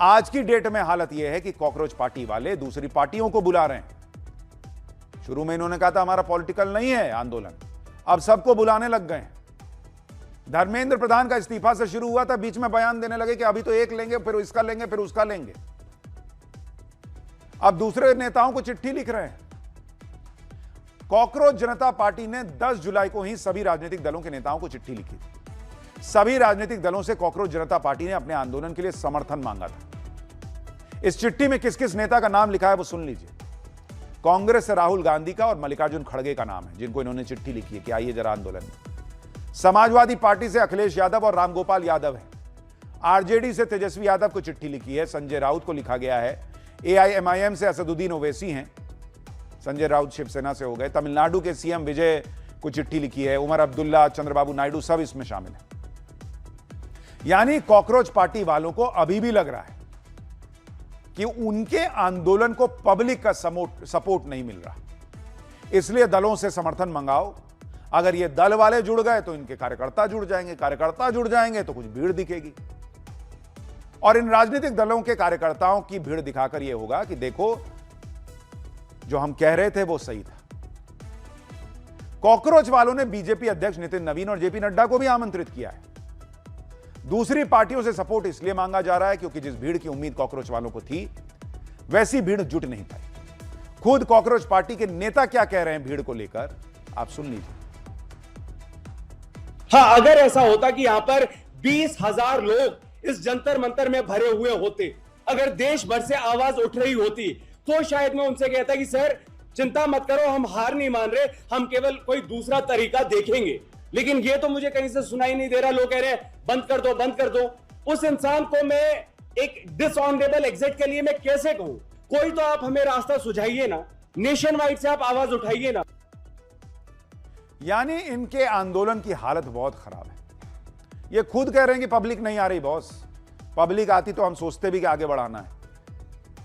A: आज की डेट में हालत यह है कि कॉकरोच पार्टी वाले दूसरी पार्टियों को बुला रहे हैं। शुरू में इन्होंने कहा था हमारा पॉलिटिकल नहीं है आंदोलन, अब सबको बुलाने लग गए। धर्मेंद्र प्रधान का इस्तीफा से शुरू हुआ था, बीच में बयान देने लगे कि अभी तो एक लेंगे, फिर इसका लेंगे, फिर उसका लेंगे। अब दूसरे नेताओं को चिट्ठी लिख रहे हैं। कॉकरोच जनता पार्टी ने 10 जुलाई को ही सभी राजनीतिक दलों के नेताओं को चिट्ठी लिखी थी। सभी राजनीतिक दलों से कॉकरोच जनता पार्टी ने अपने आंदोलन के लिए समर्थन मांगा था। इस चिट्ठी में किस किस नेता का नाम लिखा है वो सुन लीजिए। कांग्रेस से राहुल गांधी का और मल्लिकार्जुन खड़गे का नाम है, जिनको इन्होंने चिट्ठी लिखी है कि आइए जरा आंदोलन में। समाजवादी पार्टी से अखिलेश यादव और रामगोपाल यादव है। आरजेडी से तेजस्वी यादव को चिट्ठी लिखी है, संजय राउत को लिखा गया है। एआईएमआईएम से असदुद्दीन ओवैसी हैं, संजय राउत शिवसेना से हो गए। तमिलनाडु के सीएम विजय को चिट्ठी लिखी है। उमर अब्दुल्ला, चंद्रबाबू नायडू सब इसमें शामिल हैं। यानी कॉकरोच पार्टी वालों को अभी भी लग रहा है कि उनके आंदोलन को पब्लिक का सपोर्ट नहीं मिल रहा, इसलिए दलों से समर्थन मंगाओ। अगर ये दल वाले जुड़ गए तो इनके कार्यकर्ता जुड़ जाएंगे, कार्यकर्ता जुड़ जाएंगे तो कुछ भीड़ दिखेगी, और इन राजनीतिक दलों के कार्यकर्ताओं की भीड़ दिखाकर यह होगा कि देखो जो हम कह रहे थे वो सही था। कॉकरोच वालों ने बीजेपी अध्यक्ष नितिन नवीन और जेपी नड्डा को भी आमंत्रित किया है। दूसरी पार्टियों से सपोर्ट इसलिए मांगा जा रहा है क्योंकि जिस भीड़ की उम्मीद कॉकरोच वालों को थी वैसी भीड़ जुट नहीं पाई। खुद कॉकरोच पार्टी के नेता क्या कह रहे हैं भीड़ को लेकर, आप सुन लीजिए।
L: हाँ, अगर ऐसा होता कि यहां पर 20,000 लोग इस जंतर मंतर में भरे हुए होते, अगर देश भर से आवाज उठ रही होती, तो शायद मैं उनसे कहता कि सर चिंता मत करो, हम हार नहीं मान रहे, हम केवल कोई दूसरा तरीका देखेंगे। लेकिन ये तो मुझे कहीं से सुनाई नहीं दे रहा। लोग कह रहे हैं बंद कर दो, बंद कर दो। उस इंसान को मैं एक डिसऑनरेबल एग्जिट के लिए मैं कैसे कहूं? कोई तो आप हमें रास्ता सुझाइए ना, नेशन वाइड से आप आवाज उठाइए ना।
A: यानी इनके आंदोलन की हालत बहुत खराब है। ये खुद कह रहे हैं कि पब्लिक नहीं आ रही बॉस, पब्लिक आती तो हम सोचते भी कि आगे बढ़ाना है।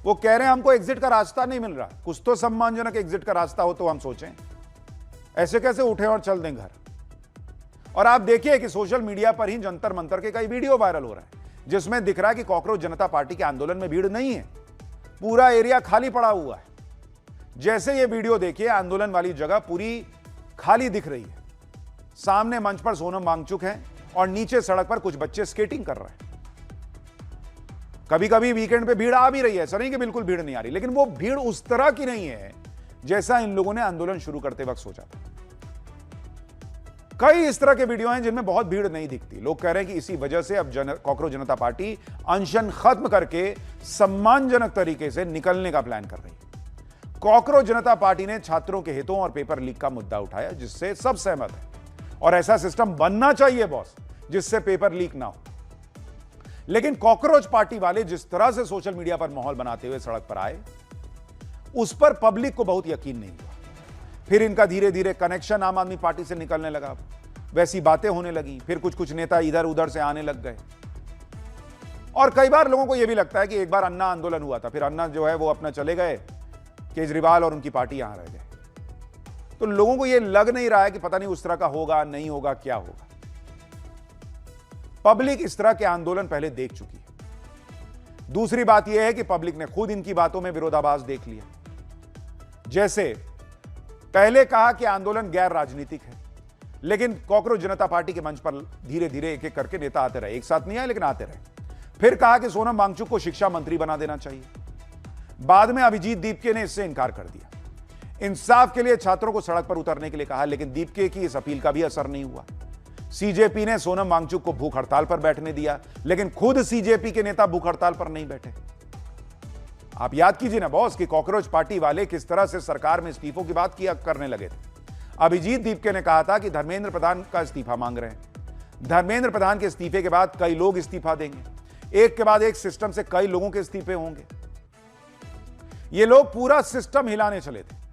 A: वो कह रहे हैं हमको एग्जिट का रास्ता नहीं मिल रहा, कुछ तो सम्मानजनक एग्जिट का रास्ता हो तो हम सोचें, ऐसे कैसे उठे और चल दें घर। और आप देखिए कि सोशल मीडिया पर ही जंतर मंतर के कई वीडियो वायरल हो रहे हैं जिसमें दिख रहा है कि कॉकरोच जनता पार्टी के आंदोलन में भीड़ नहीं है, पूरा एरिया खाली पड़ा हुआ है। जैसे ये वीडियो देखिए, आंदोलन वाली जगह पूरी खाली दिख रही है। सामने मंच पर सोनम वांगचुक हैं और नीचे सड़क पर कुछ बच्चे स्केटिंग कर रहे हैं। कभी कभी वीकेंड पे भीड़ आ भी रही है, ऐसा नहीं कि बिल्कुल भीड़ नहीं आ रही, लेकिन वो भीड़ उस तरह की नहीं है जैसा इन लोगों ने आंदोलन शुरू करते वक्त सोचा था। कई इस तरह के वीडियो हैं जिनमें बहुत भीड़ नहीं दिखती। लोग कह रहे हैं कि इसी वजह से अब कॉकरोच जनता पार्टी अनशन खत्म करके सम्मानजनक तरीके से निकलने का प्लान कर रही है। कॉकरोच जनता पार्टी ने छात्रों के हितों और पेपर लीक का मुद्दा उठाया जिससे सब सहमत है, और ऐसा सिस्टम बनना चाहिए बॉस जिससे पेपर लीक ना हो। लेकिन कॉकरोच पार्टी वाले जिस तरह से सोशल मीडिया पर माहौल बनाते हुए सड़क पर आए, उस पर पब्लिक को बहुत यकीन नहीं हुआ। फिर इनका धीरे धीरे कनेक्शन आम आदमी पार्टी से निकलने लगा, वैसी बातें होने लगी, फिर कुछ कुछ नेता इधर उधर से आने लग गए। और कई बार लोगों को यह भी लगता है कि एक बार अन्ना आंदोलन हुआ था, फिर अन्ना जो है वो अपना चले गए, केजरीवाल और उनकी पार्टी यहां रह गए। तो लोगों को यह लग नहीं रहा है कि पता नहीं उस तरह का होगा, नहीं होगा, क्या होगा। पब्लिक इस तरह के आंदोलन पहले देख चुकी है। दूसरी बात यह है कि पब्लिक ने खुद इनकी बातों में विरोधाभास देख लिया। जैसे पहले कहा कि आंदोलन गैर राजनीतिक है, लेकिन कॉकरोच जनता पार्टी के मंच पर धीरे धीरे एक एक करके नेता आते रहे, एक साथ नहीं आए लेकिन आते रहे। फिर कहा कि सोनम वांगचुक को शिक्षा मंत्री बना देना चाहिए। बाद में अभिजीत दीपके ने इससे इनकार कर दिया। इंसाफ के लिए छात्रों को सड़क पर उतरने के लिए कहा, लेकिन दीपके की इस अपील का भी असर नहीं हुआ। सीजेपी ने सोनम वांगचुक को भूख हड़ताल पर बैठने दिया, लेकिन खुद सीजेपी के नेता भूख हड़ताल पर नहीं बैठे। आप याद कीजिए ना बॉस कि कॉकरोच पार्टी वाले किस तरह से सरकार में इस्तीफों की बात किया करने लगे थे। अभिजीत दीपके ने कहा था कि धर्मेंद्र प्रधान का इस्तीफा मांग रहे हैं। धर्मेंद्र प्रधान के इस्तीफे के बाद कई लोग इस्तीफा देंगे, एक के बाद एक सिस्टम से कई लोगों के इस्तीफे होंगे। ये लोग पूरा सिस्टम हिलाने चले थे,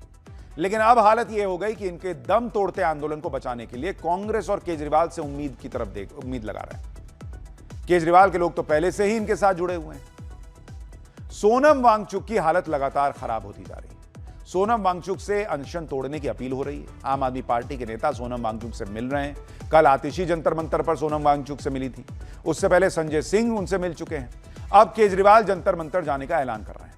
A: लेकिन अब हालत यह हो गई कि इनके दम तोड़ते आंदोलन को बचाने के लिए कांग्रेस और केजरीवाल से उम्मीद लगा रहे हैं। केजरीवाल के लोग तो पहले से ही इनके साथ जुड़े हुए हैं। सोनम वांगचुक की हालत लगातार खराब होती जा रही है। सोनम वांगचुक से अनशन तोड़ने की अपील हो रही है। आम आदमी पार्टी के नेता सोनम वांगचुक से मिल रहे हैं। कल आतिशी जंतर मंतर पर सोनम वांगचुक से मिली थी, उससे पहले संजय सिंह उनसे मिल चुके हैं। अब केजरीवाल जंतर मंतर जाने का ऐलान कर रहे हैं।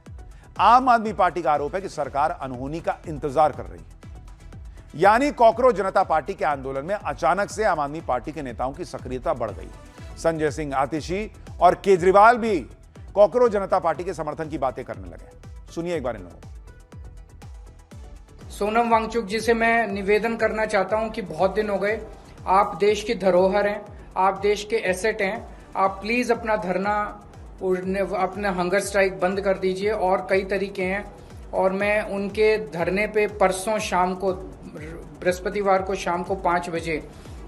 A: आम आदमी पार्टी का आरोप है कि सरकार अनहोनी का इंतजार कर रही है। यानी कॉकरोच जनता पार्टी के आंदोलन में अचानक से आम आदमी पार्टी के नेताओं की सक्रियता बढ़ गई। संजय सिंह, आतिशी और केजरीवाल भी कॉकरोच जनता पार्टी के समर्थन की बातें करने लगे। सुनिए एक बार इन लोगों को।
K: सोनम वांगचुक जी से मैं निवेदन करना चाहता हूं कि बहुत दिन हो गए, आप देश की धरोहर हैं, आप देश के एसेट हैं, आप प्लीज अपना धरना, अपना हंगर स्ट्राइक बंद कर दीजिए। और कई तरीके हैं, और मैं उनके धरने पे परसों शाम को, बृहस्पतिवार को शाम को 5 बजे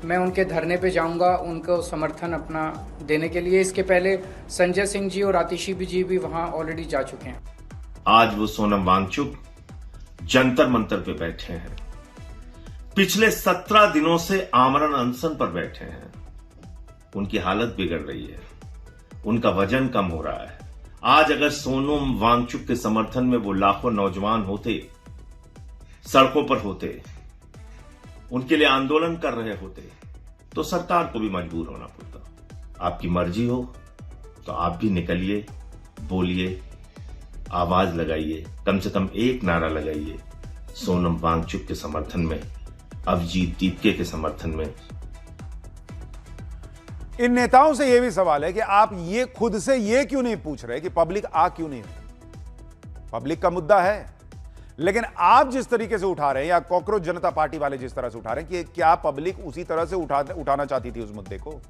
K: मैं उनके धरने पे जाऊंगा उनको समर्थन अपना देने के लिए। इसके पहले संजय सिंह जी और आतिशी जी भी वहां ऑलरेडी जा चुके हैं।
N: आज वो सोनम वांगचुक जंतर मंतर पे बैठे हैं। पिछले 17 दिनों से आमरण अनशन पर बैठे हैं। उनकी हालत बिगड़ रही है, उनका वजन कम हो रहा है। आज अगर सोनम वांगचुक के समर्थन में वो लाखों नौजवान होते, सड़कों पर होते, उनके लिए आंदोलन कर रहे होते, तो सरकार को भी मजबूर होना पड़ता। आपकी मर्जी हो तो आप भी निकलिए, बोलिए, आवाज लगाइए, कम से कम एक नारा लगाइए सोनम वांगचुक के समर्थन में, अभिजीत दीपके के समर्थन में।
A: इन नेताओं से यह भी सवाल है कि आप ये खुद से ये क्यों नहीं पूछ रहे कि पब्लिक आ क्यों नहीं रही? पब्लिक का मुद्दा है, लेकिन आप जिस तरीके से उठा रहे हैं या कॉकरोच जनता पार्टी वाले जिस तरह से उठा रहे हैं, कि क्या पब्लिक उसी तरह से उठाना चाहती थी उस मुद्दे को?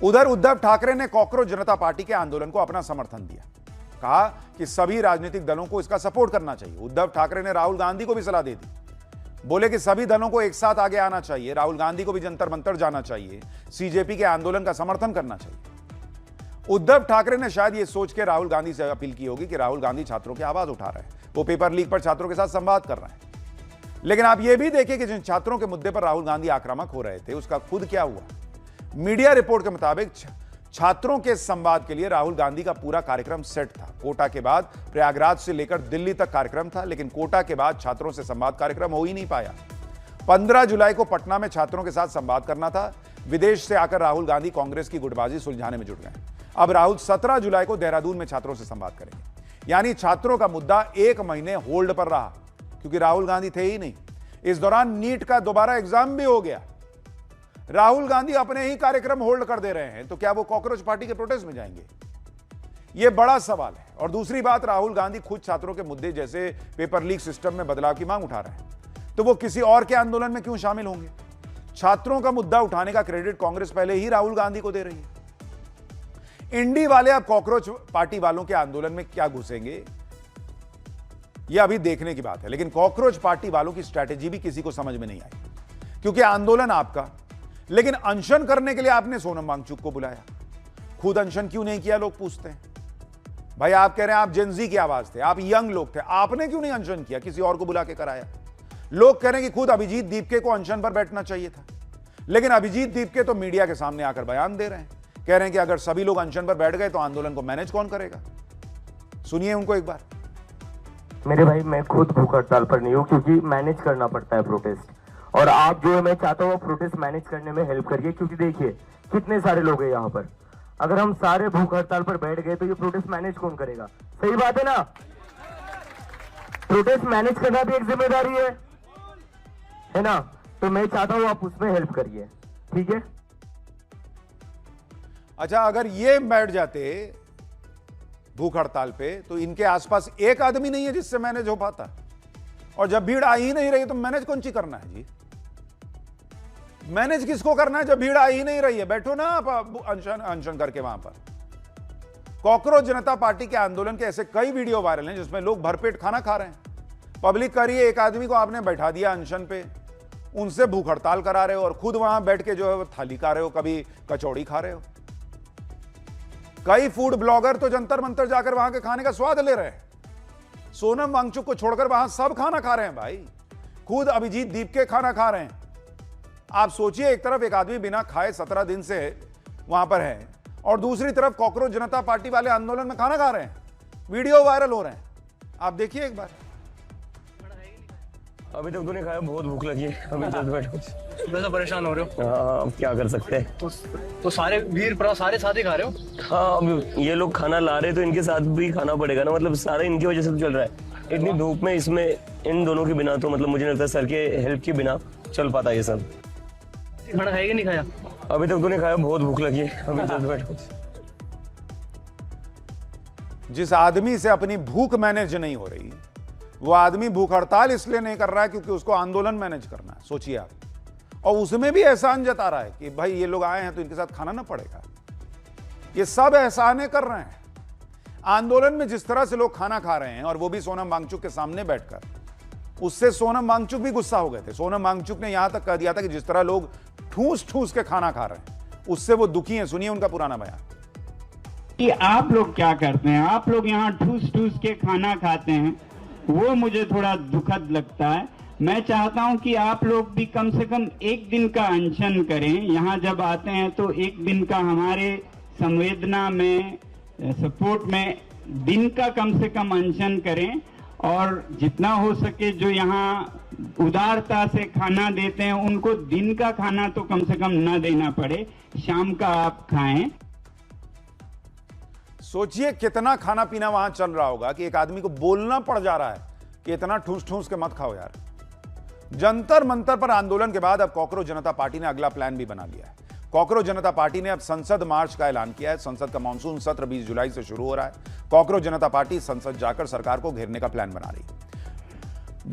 A: उधर उद्धव ठाकरे ने कॉकरोच जनता पार्टी के आंदोलन को अपना समर्थन दिया, कहा कि सभी राजनीतिक दलों को इसका सपोर्ट करना चाहिए। उद्धव ठाकरे ने राहुल गांधी को भी सलाह दे दी, बोले कि सभी दलों को एक साथ आगे आना चाहिए, राहुल गांधी को भी जंतर मंतर जाना चाहिए, सीजेपी के आंदोलन का समर्थन करना चाहिए। उद्धव ठाकरे ने शायद यह सोच के राहुल गांधी से अपील की होगी कि राहुल गांधी छात्रों की आवाज उठा रहे हैं, वो पेपर लीक पर छात्रों के साथ संवाद कर रहे हैं। लेकिन आप यह भी देखिए कि जिन छात्रों के मुद्दे पर राहुल गांधी आक्रामक हो रहे थे, उसका खुद क्या हुआ। मीडिया रिपोर्ट के मुताबिक छात्रों के संवाद के लिए राहुल गांधी का पूरा कार्यक्रम सेट था। कोटा के बाद प्रयागराज से लेकर दिल्ली तक कार्यक्रम था, लेकिन कोटा के बाद छात्रों से संवाद कार्यक्रम हो ही नहीं पाया। 15 जुलाई को पटना में छात्रों के साथ संवाद करना था। विदेश से आकर राहुल गांधी कांग्रेस की गुटबाजी सुलझाने में जुट गए। अब राहुल 17 जुलाई को देहरादून में छात्रों से संवाद करेंगे। यानी छात्रों का मुद्दा 1 महीने होल्ड पर रहा, क्योंकि राहुल गांधी थे ही नहीं। इस दौरान नीट का दोबारा एग्जाम भी हो गया। राहुल गांधी अपने ही कार्यक्रम होल्ड कर दे रहे हैं, तो क्या वो कॉकरोच पार्टी के प्रोटेस्ट में जाएंगे? यह बड़ा सवाल है। और दूसरी बात, राहुल गांधी खुद छात्रों के मुद्दे जैसे पेपर लीक सिस्टम में बदलाव की मांग उठा रहे हैं, तो वो किसी और के आंदोलन में क्यों शामिल होंगे? छात्रों का मुद्दा उठाने का क्रेडिट कांग्रेस पहले ही राहुल गांधी को दे रही है। इंडी वाले अब कॉकरोच पार्टी वालों के आंदोलन में क्या घुसेंगे, यह अभी देखने की बात है। लेकिन कॉकरोच पार्टी वालों की स्ट्रैटेजी भी किसी को समझ में नहीं आई, क्योंकि आंदोलन आपका, लेकिन अनशन करने के लिए आपने सोनम वांगचुक को बुलाया। खुद अनशन क्यों नहीं किया, लोग पूछते हैं। भाई आप कह रहे हैं आप जेनजी की आवाज थे, आप यंग लोग थे, आपने क्यों नहीं अनशन किया, किसी और को बुला के कराया? लोग कह रहे हैं कि खुद अभिजीत दीपके को अनशन पर बैठना चाहिए था, लेकिन अभिजीत दीपके तो मीडिया के सामने आकर बयान दे रहे हैं, कह रहे हैं कि अगर सभी लोग अनशन पर बैठ गए तो आंदोलन को मैनेज कौन करेगा? सुनिए उनको एक बार।
O: मेरे भाई, मैं खुद भूख हड़ताल पर नहीं हूँ, क्योंकि मैनेज करना पड़ता है प्रोटेस्ट। और आप जो है, मैं चाहता हूँ प्रोटेस्ट मैनेज करने में हेल्प करिए, क्योंकि देखिए कितने सारे लोग हैं यहाँ पर। अगर हम सारे भूख हड़ताल पर बैठ गए तो ये प्रोटेस्ट मैनेज कौन करेगा? सही बात है ना? प्रोटेस्ट मैनेज करना भी एक जिम्मेदारी है ना? तो मैं चाहता हूँ आप उसमें हेल्प करिए, ठीक है?
A: अच्छा, अगर ये बैठ जाते भूख हड़ताल पे तो इनके आसपास एक आदमी नहीं है जिससे मैनेज हो पाता, और जब भीड़ आ ही नहीं रही तो मैनेज कौन सी करना है जी? मैनेज किसको करना है जब भीड़ आ ही नहीं रही है? बैठो ना आप अनशन करके वहां पर। कॉकरोच जनता पार्टी के आंदोलन के ऐसे कई वीडियो वायरल हैं जिसमें लोग भरपेट खाना खा रहे हैं। पब्लिक कर रही है, एक आदमी को आपने बैठा दिया अनशन पे, उनसे भूख हड़ताल करा रहे हो और खुद वहां बैठ के जो है वो थाली खा रहे हो, कभी कचौड़ी खा रहे हो। कई फूड ब्लॉगर तो जंतर मंतर जाकर वहां के खाने का स्वाद ले रहे हैं। सोनम वांगचुक को छोड़कर वहां सब खाना खा रहे हैं भाई। खुद अभिजीत दीपके खाना खा रहे हैं। आप सोचिए, एक तरफ एक आदमी बिना खाए 17 दिन से वहां पर है, और दूसरी तरफ कॉकरोच जनता पार्टी वाले आंदोलन में खाना खा रहे हैं, वीडियो वायरल हो रहे हैं। आप देखिए एक बार।
O: अभी तक तो नहीं खाया, बहुत भूख लगी है, अभी जल्द बैठो।
P: वैसा परेशान हो रहे हो?
O: हाँ, अब क्या कर सकते हैं।
P: तो सारे भीड़ पड़ा, सारे साथ ही खा रहे हो?
O: हाँ, अब ये लोग खाना ला रहे तो इनके साथ भी खाना पड़ेगा ना, मतलब सारा इनकी वजह से तो चल रहा है। इतनी धूप में इसमें इन दोनों के बिना तो मतलब मुझे लगता है सर के हेल्प के बिना चल पाता ये सब।
P: खाना खाया कि नहीं खाया?
O: अभी तक तो नहीं खाया, बहुत भूख लगी है, अभी जल्द बैठो।
A: जिस आदमी से अपनी भूख मैनेज नहीं हो रही, वो आदमी भूख हड़ताल इसलिए नहीं कर रहा है क्योंकि उसको आंदोलन मैनेज करना है। सोचिए आप, और उसमें भी एहसान जता रहा है कि भाई ये लोग आए हैं तो इनके साथ खाना ना पड़ेगा। ये सब एहसाने कर रहे हैं। आंदोलन में जिस तरह से लोग खाना खा रहे हैं, और वो भी सोनम वांगचुक के सामने बैठकर, उससे सोनम वांगचुक भी गुस्सा हो गए थे। सोनम वांगचुक ने यहां तक कह दिया था कि जिस तरह लोग ठूस ठूस के खाना खा रहे हैं, उससे वो दुखी हैं। सुनिए उनका पुराना बयान।
M: कि आप लोग क्या करते हैं, आप लोग यहाँ ठूस ठूस के खाना खाते हैं, वो मुझे थोड़ा दुखद लगता है। मैं चाहता हूं कि आप लोग भी कम से कम एक दिन का अनशन करें। यहाँ जब आते हैं तो एक दिन का हमारे संवेदना में सपोर्ट में दिन का कम से कम अनशन करें और जितना हो सके जो यहाँ उदारता से खाना देते हैं उनको दिन का खाना तो कम से कम न देना पड़े, शाम का आप खाएं।
A: सोचिए कितना खाना पीना वहां चल रहा होगा कि एक आदमी को बोलना पड़ जा रहा है कि इतना ठूस ठूस के मत खाओ यार। जंतर मंतर पर आंदोलन के बाद अब कॉकरोच जनता पार्टी ने अगला प्लान भी बना लिया है। कॉकरोच जनता पार्टी ने अब संसद मार्च का ऐलान किया है। संसद का मानसून सत्र 20 जुलाई से शुरू हो रहा है। कॉकरोच जनता पार्टी संसद जाकर सरकार को घेरने का प्लान बना रही है।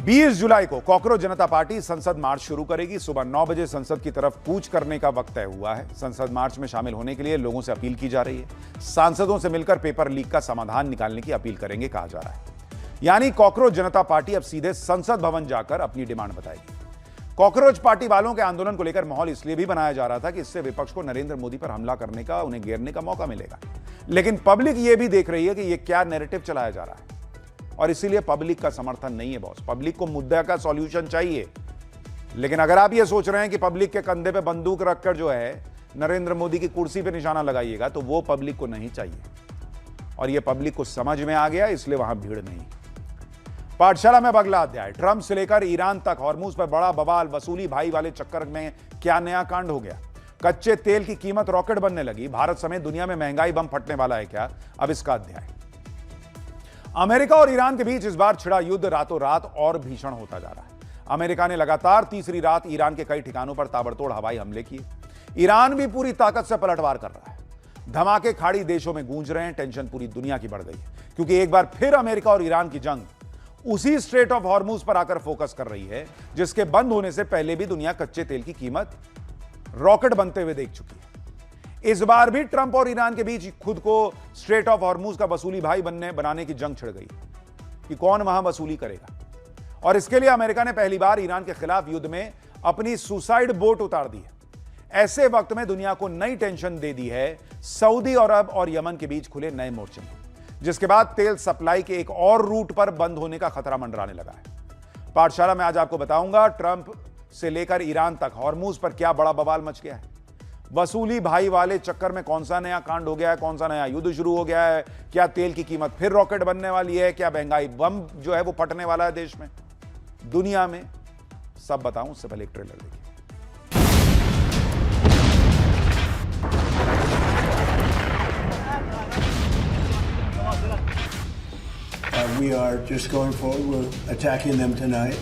A: 20 जुलाई को कॉकरोच जनता पार्टी संसद मार्च शुरू करेगी। सुबह 9 बजे संसद की तरफ कूच करने का वक्त तय हुआ है। संसद मार्च में शामिल होने के लिए लोगों से अपील की जा रही है। सांसदों से मिलकर पेपर लीक का समाधान निकालने की अपील करेंगे कहा जा रहा है। यानी कॉकरोच जनता पार्टी अब सीधे संसद भवन जाकर अपनी डिमांड बताएगी। कॉकरोच पार्टी वालों के आंदोलन को लेकर माहौल इसलिए भी बनाया जा रहा था कि इससे विपक्ष को नरेंद्र मोदी पर हमला करने का, उन्हें घेरने का मौका मिलेगा। लेकिन पब्लिक यह भी देख रही है कि यह क्या नैरेटिव चलाया जा रहा है और इसीलिए पब्लिक का समर्थन नहीं है बॉस। पब्लिक को मुद्दे का सॉल्यूशन चाहिए। लेकिन अगर आप यह सोच रहे हैं कि पब्लिक के कंधे पे बंदूक रखकर जो है नरेंद्र मोदी की कुर्सी पे निशाना लगाइएगा, तो वो पब्लिक को नहीं चाहिए और यह पब्लिक को समझ में आ गया, इसलिए वहां भीड़ नहीं। पाठशाला में अगला अध्याय। ट्रंप से लेकर ईरान तक हॉर्मुज पर बड़ा बवाल, वसूली भाई वाले चक्कर में क्या नया कांड हो गया? कच्चे तेल की कीमत रॉकेट बनने लगी। भारत समेत दुनिया में महंगाई बम फटने वाला है क्या? अब इसका अध्याय। अमेरिका और ईरान के बीच इस बार छिड़ा युद्ध रातों रात और भीषण होता जा रहा है। अमेरिका ने लगातार तीसरी रात ईरान के कई ठिकानों पर ताबड़तोड़ हवाई हमले किए। ईरान भी पूरी ताकत से पलटवार कर रहा है। धमाके खाड़ी देशों में गूंज रहे हैं। टेंशन पूरी दुनिया की बढ़ गई है क्योंकि एक बार फिर अमेरिका और ईरान की जंग उसी स्ट्रेट ऑफ हॉर्मुज पर आकर फोकस कर रही है जिसके बंद होने से पहले भी दुनिया कच्चे तेल की कीमत रॉकेट बनते हुए देख चुकी है। इस बार भी ट्रंप और ईरान के बीच खुद को स्ट्रेट ऑफ हॉर्मुज का वसूली भाई बनाने की जंग छिड़ गई कि कौन वहां वसूली करेगा। और इसके लिए अमेरिका ने पहली बार ईरान के खिलाफ युद्ध में अपनी सुसाइड बोट उतार दी है। ऐसे वक्त में दुनिया को नई टेंशन दे दी है सऊदी अरब और यमन के बीच खुले नए मोर्चे में, जिसके बाद तेल सप्लाई के एक और रूट पर बंद होने का खतरा मंडराने लगा है। पाठशाला में आज आपको बताऊंगा ट्रंप से लेकर ईरान तक हॉर्मुज पर क्या बड़ा बवाल मच गया है। वसूली भाई वाले चक्कर में कौन सा नया कांड हो गया है, कौन सा नया युद्ध शुरू हो गया है, क्या तेल की कीमत फिर रॉकेट बनने वाली है, क्या महंगाई बम जो है वो फटने वाला है देश में, दुनिया में, सब बताऊं। उससे पहले एक ट्रेलर देखिए।
Q: We are just going forward. We're attacking them tonight.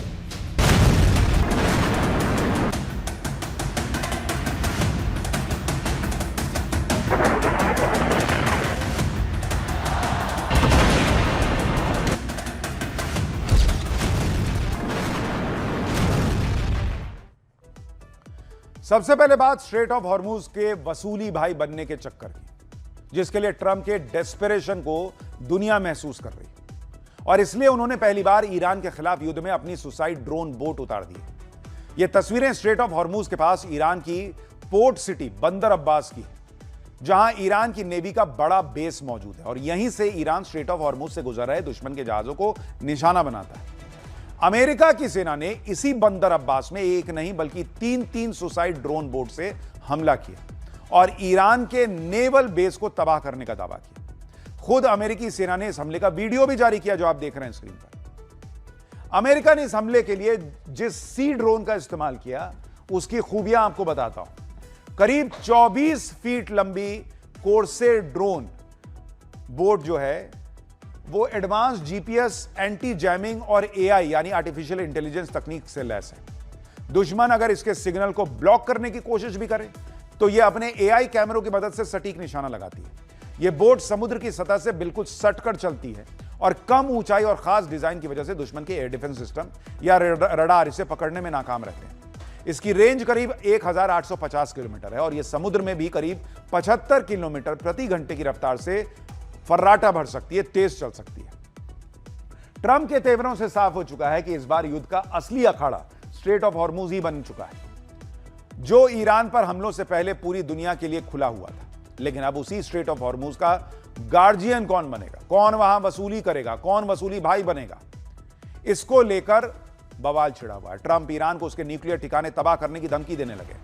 A: सबसे पहले बात स्ट्रेट ऑफ हॉर्मुज के वसूली भाई बनने के चक्कर की, जिसके लिए ट्रंप के डेस्परेशन को दुनिया महसूस कर रही है और इसलिए उन्होंने पहली बार ईरान के खिलाफ युद्ध में अपनी सुसाइड ड्रोन बोट उतार दी। ये तस्वीरें स्ट्रेट ऑफ हॉर्मुज के पास ईरान की पोर्ट सिटी बंदर अब्बास की, जहां ईरान की नेवी का बड़ा बेस मौजूद है और यहीं से ईरान स्ट्रेट ऑफ हॉर्मुज से गुजर रहे दुश्मन के जहाजों को निशाना बनाता है। अमेरिका की सेना ने इसी बंदर अब्बास में एक नहीं बल्कि 3 सुसाइड ड्रोन बोट से हमला किया और ईरान के नेवल बेस को तबाह करने का दावा किया। खुद अमेरिकी सेना ने इस हमले का वीडियो भी जारी किया जो आप देख रहे हैं स्क्रीन पर। अमेरिका ने इस हमले के लिए जिस सी ड्रोन का इस्तेमाल किया उसकी खूबियां आपको बताता हूं। करीब 24 फीट लंबी कोर्सेर ड्रोन बोट जो है वो एडवांस जीपीएस, एंटी जैमिंग और एआई यानी आर्टिफिशियल इंटेलिजेंस तकनीक से लैस है। दुश्मन अगर इसके सिग्नल को ब्लॉक करने की कोशिश भी करे तो यह अपने एआई कैमरों की मदद से सटीक निशाना लगाती है। यह बोट समुद्र की सतह से बिल्कुल सटकर चलती है और कम ऊंचाई और खास डिजाइन की वजह से दुश्मन के एयर डिफेंस सिस्टम या रडार इसे पकड़ने में नाकाम रहते हैं। इसकी रेंज करीब 1850 किलोमीटर है और यह समुद्र में भी करीब 75 किलोमीटर प्रति घंटे की रफ्तार से फर्राटा भर सकती है, तेज चल सकती है। ट्रंप के तेवरों से साफ हो चुका है कि इस बार युद्ध का असली अखाड़ा स्ट्रेट ऑफ हॉर्मुज ही बन चुका है, जो ईरान पर हमलों से पहले पूरी दुनिया के लिए खुला हुआ था। लेकिन अब उसी स्ट्रेट ऑफ हॉर्मुज का गार्जियन कौन बनेगा, कौन वहां वसूली करेगा, कौन वसूली भाई बनेगा, इसको लेकर बवाल छिड़ा हुआ है। ट्रंप ईरान को उसके न्यूक्लियर ठिकाने तबाह करने की धमकी देने लगे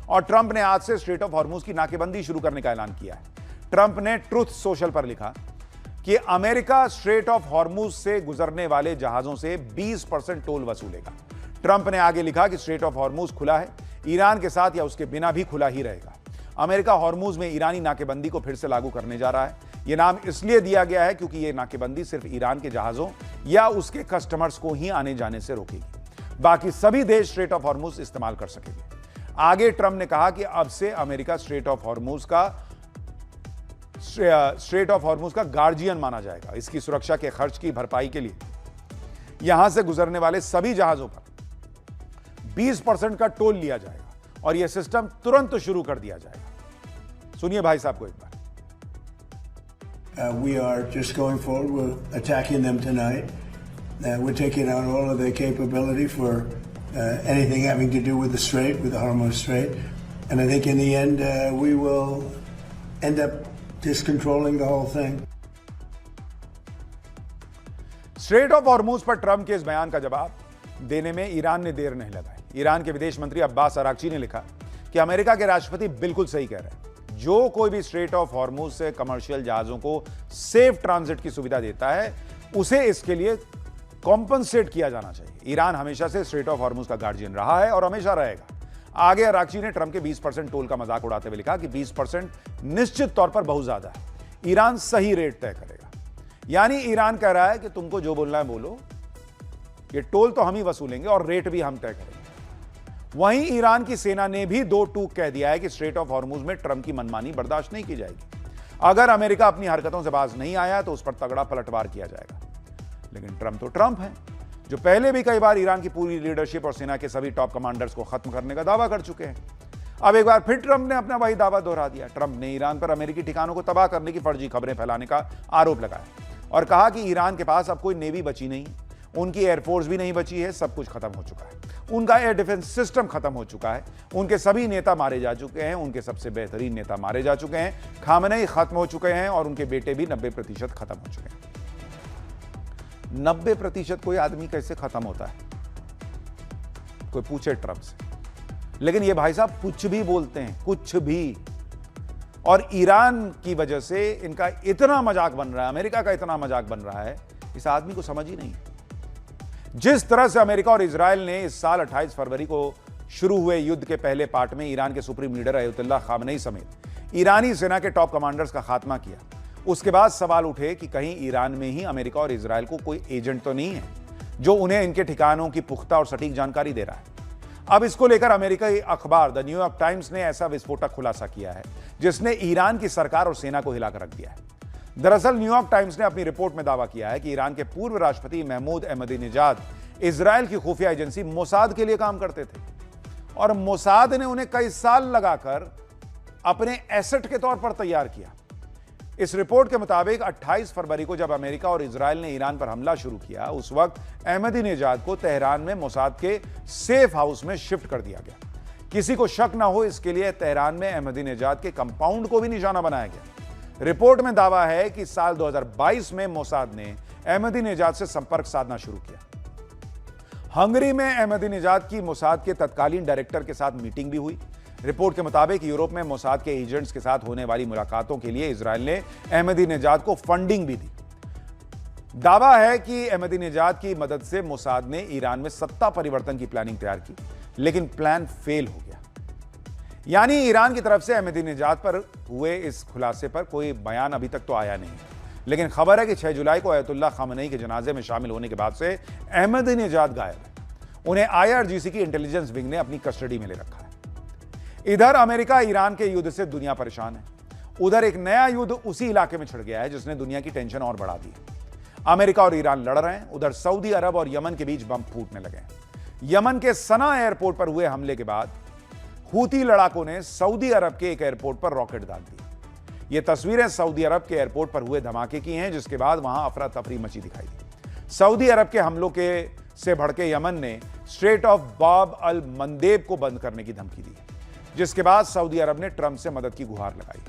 A: और ट्रंप ने आज से स्ट्रेट ऑफ हॉर्मुज की नाकेबंदी शुरू करने का ऐलान किया है। ट्रंप ने ट्रुथ सोशल पर लिखा कि अमेरिका स्ट्रेट ऑफ हॉर्मुज से गुजरने वाले जहाजों से 20% टोल वसूलेगा। ट्रंप ने आगे लिखा कि स्ट्रेट ऑफ हॉर्मुज खुला है, ईरान के साथ या उसके बिना भी खुला ही रहेगा। अमेरिका हॉर्मुज में ईरानी नाकेबंदी को फिर से लागू करने जा रहा है। यह नाम इसलिए दिया गया है क्योंकि यह नाकेबंदी सिर्फ ईरान के जहाजों या उसके कस्टमर्स को ही आने जाने से रोकेगी, बाकी सभी देश स्ट्रेट ऑफ हॉर्मुज इस्तेमाल कर सकेंगे। आगे ट्रंप ने कहा कि अब से अमेरिका स्ट्रेट ऑफ हॉर्मुज का गार्जियन माना जाएगा। इसकी सुरक्षा के खर्च की भरपाई के लिए यहां से गुजरने वाले सभी जहाजों पर 20% का टोल लिया जाएगा और यह सिस्टम तुरंत शुरू कर दिया जाएगा। सुनिए भाई साहब को एक बार।
Q: We are just going forward. We're attacking them tonight. We're taking out all of their capability for anything having to do with the Strait, with the Hormuz Strait. And I think in the end, we will end up just controlling the whole thing.
A: Straight of Hormuz पर Trump के इस बयान का जवाब देने में Iran ने देर नहीं लगाई। ईरान के विदेश मंत्री अब्बास अरागची ने लिखा कि अमेरिका के राष्ट्रपति बिल्कुल सही कह रहे हैं। जो कोई भी स्ट्रेट ऑफ हॉर्मुज से कमर्शियल जहाजों को सेफ ट्रांजिट की सुविधा देता है, उसे इसके लिए कॉम्पनसेट किया जाना चाहिए। ईरान हमेशा से स्ट्रेट ऑफ हॉर्मुज का गार्जियन रहा है और हमेशा रहेगा। आगे अरागची ने ट्रंप के 20% टोल का मजाक उड़ाते हुए लिखा कि 20% निश्चित तौर पर बहुत ज्यादा है, ईरान सही रेट तय करेगा। यानी ईरान कह रहा है कि तुमको जो बोलना है बोलो, ये टोल तो हम ही वसूलेंगे और रेट भी हम तय करेंगे। वहीं ईरान की सेना ने भी दो टूक कह दिया है कि स्ट्रेट ऑफ हॉर्मुज में ट्रंप की मनमानी बर्दाश्त नहीं की जाएगी। अगर अमेरिका अपनी हरकतों से बाज नहीं आया तो उस पर तगड़ा पलटवार किया जाएगा। लेकिन ट्रंप तो ट्रंप है, जो पहले भी कई बार ईरान की पूरी लीडरशिप और सेना के सभी टॉप कमांडर्स को खत्म करने का दावा कर चुके हैं। अब एक बार फिर ट्रंप ने अपना वही दावा दोहरा दिया। ट्रंप ने ईरान पर अमेरिकी ठिकानों को तबाह करने की फर्जी खबरें फैलाने का आरोप लगाया और कहा कि ईरान के पास अब कोई नेवी बची नहीं, उनकी एयरफोर्स भी नहीं बची है, सब कुछ खत्म हो चुका है, उनका एयर डिफेंस सिस्टम खत्म हो चुका है, उनके सभी नेता मारे जा चुके हैं, उनके सबसे बेहतरीन नेता मारे जा चुके हैं, खामनेई खत्म हो चुके हैं और उनके बेटे भी 90% खत्म हो चुके हैं। 90% कोई आदमी कैसे खत्म होता है, कोई पूछे ट्रंप से। लेकिन ये भाई साहब कुछ भी बोलते हैं, कुछ भी, और ईरान की वजह से इनका इतना मजाक बन रहा है, अमेरिका का इतना मजाक बन रहा है, इस आदमी को समझ ही नहीं। जिस तरह से अमेरिका और इजराइल ने इस साल 28 फरवरी को शुरू हुए युद्ध के पहले पार्ट में ईरान के सुप्रीम लीडर अयतुल्ला खामनेई समेत ईरानी सेना के टॉप कमांडर्स का खात्मा किया, उसके बाद सवाल उठे कि कहीं ईरान में ही अमेरिका और इजराइल को कोई एजेंट तो नहीं है जो उन्हें इनके ठिकानों की पुख्ता और सटीक जानकारी दे रहा है। अब इसको लेकर अमेरिकी अखबार द न्यूयॉर्क टाइम्स ने ऐसा विस्फोटक खुलासा किया है जिसने ईरान की सरकार और सेना को हिलाकर रख दिया है। दरअसल न्यूयॉर्क टाइम्स ने अपनी रिपोर्ट में दावा किया है कि ईरान के पूर्व राष्ट्रपति महमूद अहमदीनेजाद इजराइल की खुफिया एजेंसी मोसाद के लिए काम करते थे और मोसाद ने उन्हें कई साल लगाकर अपने एसेट के तौर पर तैयार किया। इस रिपोर्ट के मुताबिक 28 फरवरी को जब अमेरिका और इजराइल ने ईरान पर हमला शुरू किया, उस वक्त अहमदीनेजाद को तेहरान में मोसाद के सेफ हाउस में शिफ्ट कर दिया गया। किसी को शक ना हो इसके लिए तेहरान में अहमदीनेजाद के कंपाउंड को भी निशाना बनाया गया। रिपोर्ट में दावा है कि साल 2022 में मोसाद ने अहमदीनेजाद से संपर्क साधना शुरू किया। हंगरी में अहमदीनेजाद की मोसाद के तत्कालीन डायरेक्टर के साथ मीटिंग भी हुई। रिपोर्ट के मुताबिक यूरोप में मोसाद के एजेंट्स के साथ होने वाली मुलाकातों के लिए इजराइल ने अहमदीनेजाद को फंडिंग भी दी। दावा है कि अहमदीनेजाद की मदद से मोसाद ने ईरान में सत्ता परिवर्तन की प्लानिंग तैयार की, लेकिन प्लान फेल हो गया। यानी ईरान की तरफ से अहमदीनेजाद पर हुए इस खुलासे पर कोई बयान अभी तक तो आया नहीं, लेकिन खबर है कि 6 जुलाई को अयतुल्ला खामनेई के जनाजे में शामिल होने के बाद से अहमदीनेजाद गायब है। उन्हें IRGC की इंटेलिजेंस विंग ने अपनी कस्टडी में ले रखा है। इधर अमेरिका ईरान के युद्ध से दुनिया परेशान है, उधर एक नया युद्ध उसी इलाके में छिड़ गया है जिसने दुनिया की टेंशन और बढ़ा दी है। अमेरिका और ईरान लड़ रहे हैं, उधर सऊदी अरब और यमन के बीच बम फूटने लगे हैं। यमन के सना एयरपोर्ट पर हुए हमले के बाद हूती लड़ाकों ने सऊदी अरब के एक एयरपोर्ट पर रॉकेट दाग दिए। ये तस्वीरें सऊदी अरब के एयरपोर्ट पर हुए धमाके की हैं, जिसके बाद वहां अफरा तफरी मची दिखाई दी। सऊदी अरब के हमलों से भड़के यमन ने स्ट्रेट ऑफ बाब अल मंदेब को बंद करने की धमकी दी, जिसके बाद सऊदी अरब ने ट्रंप से मदद की गुहार लगाई।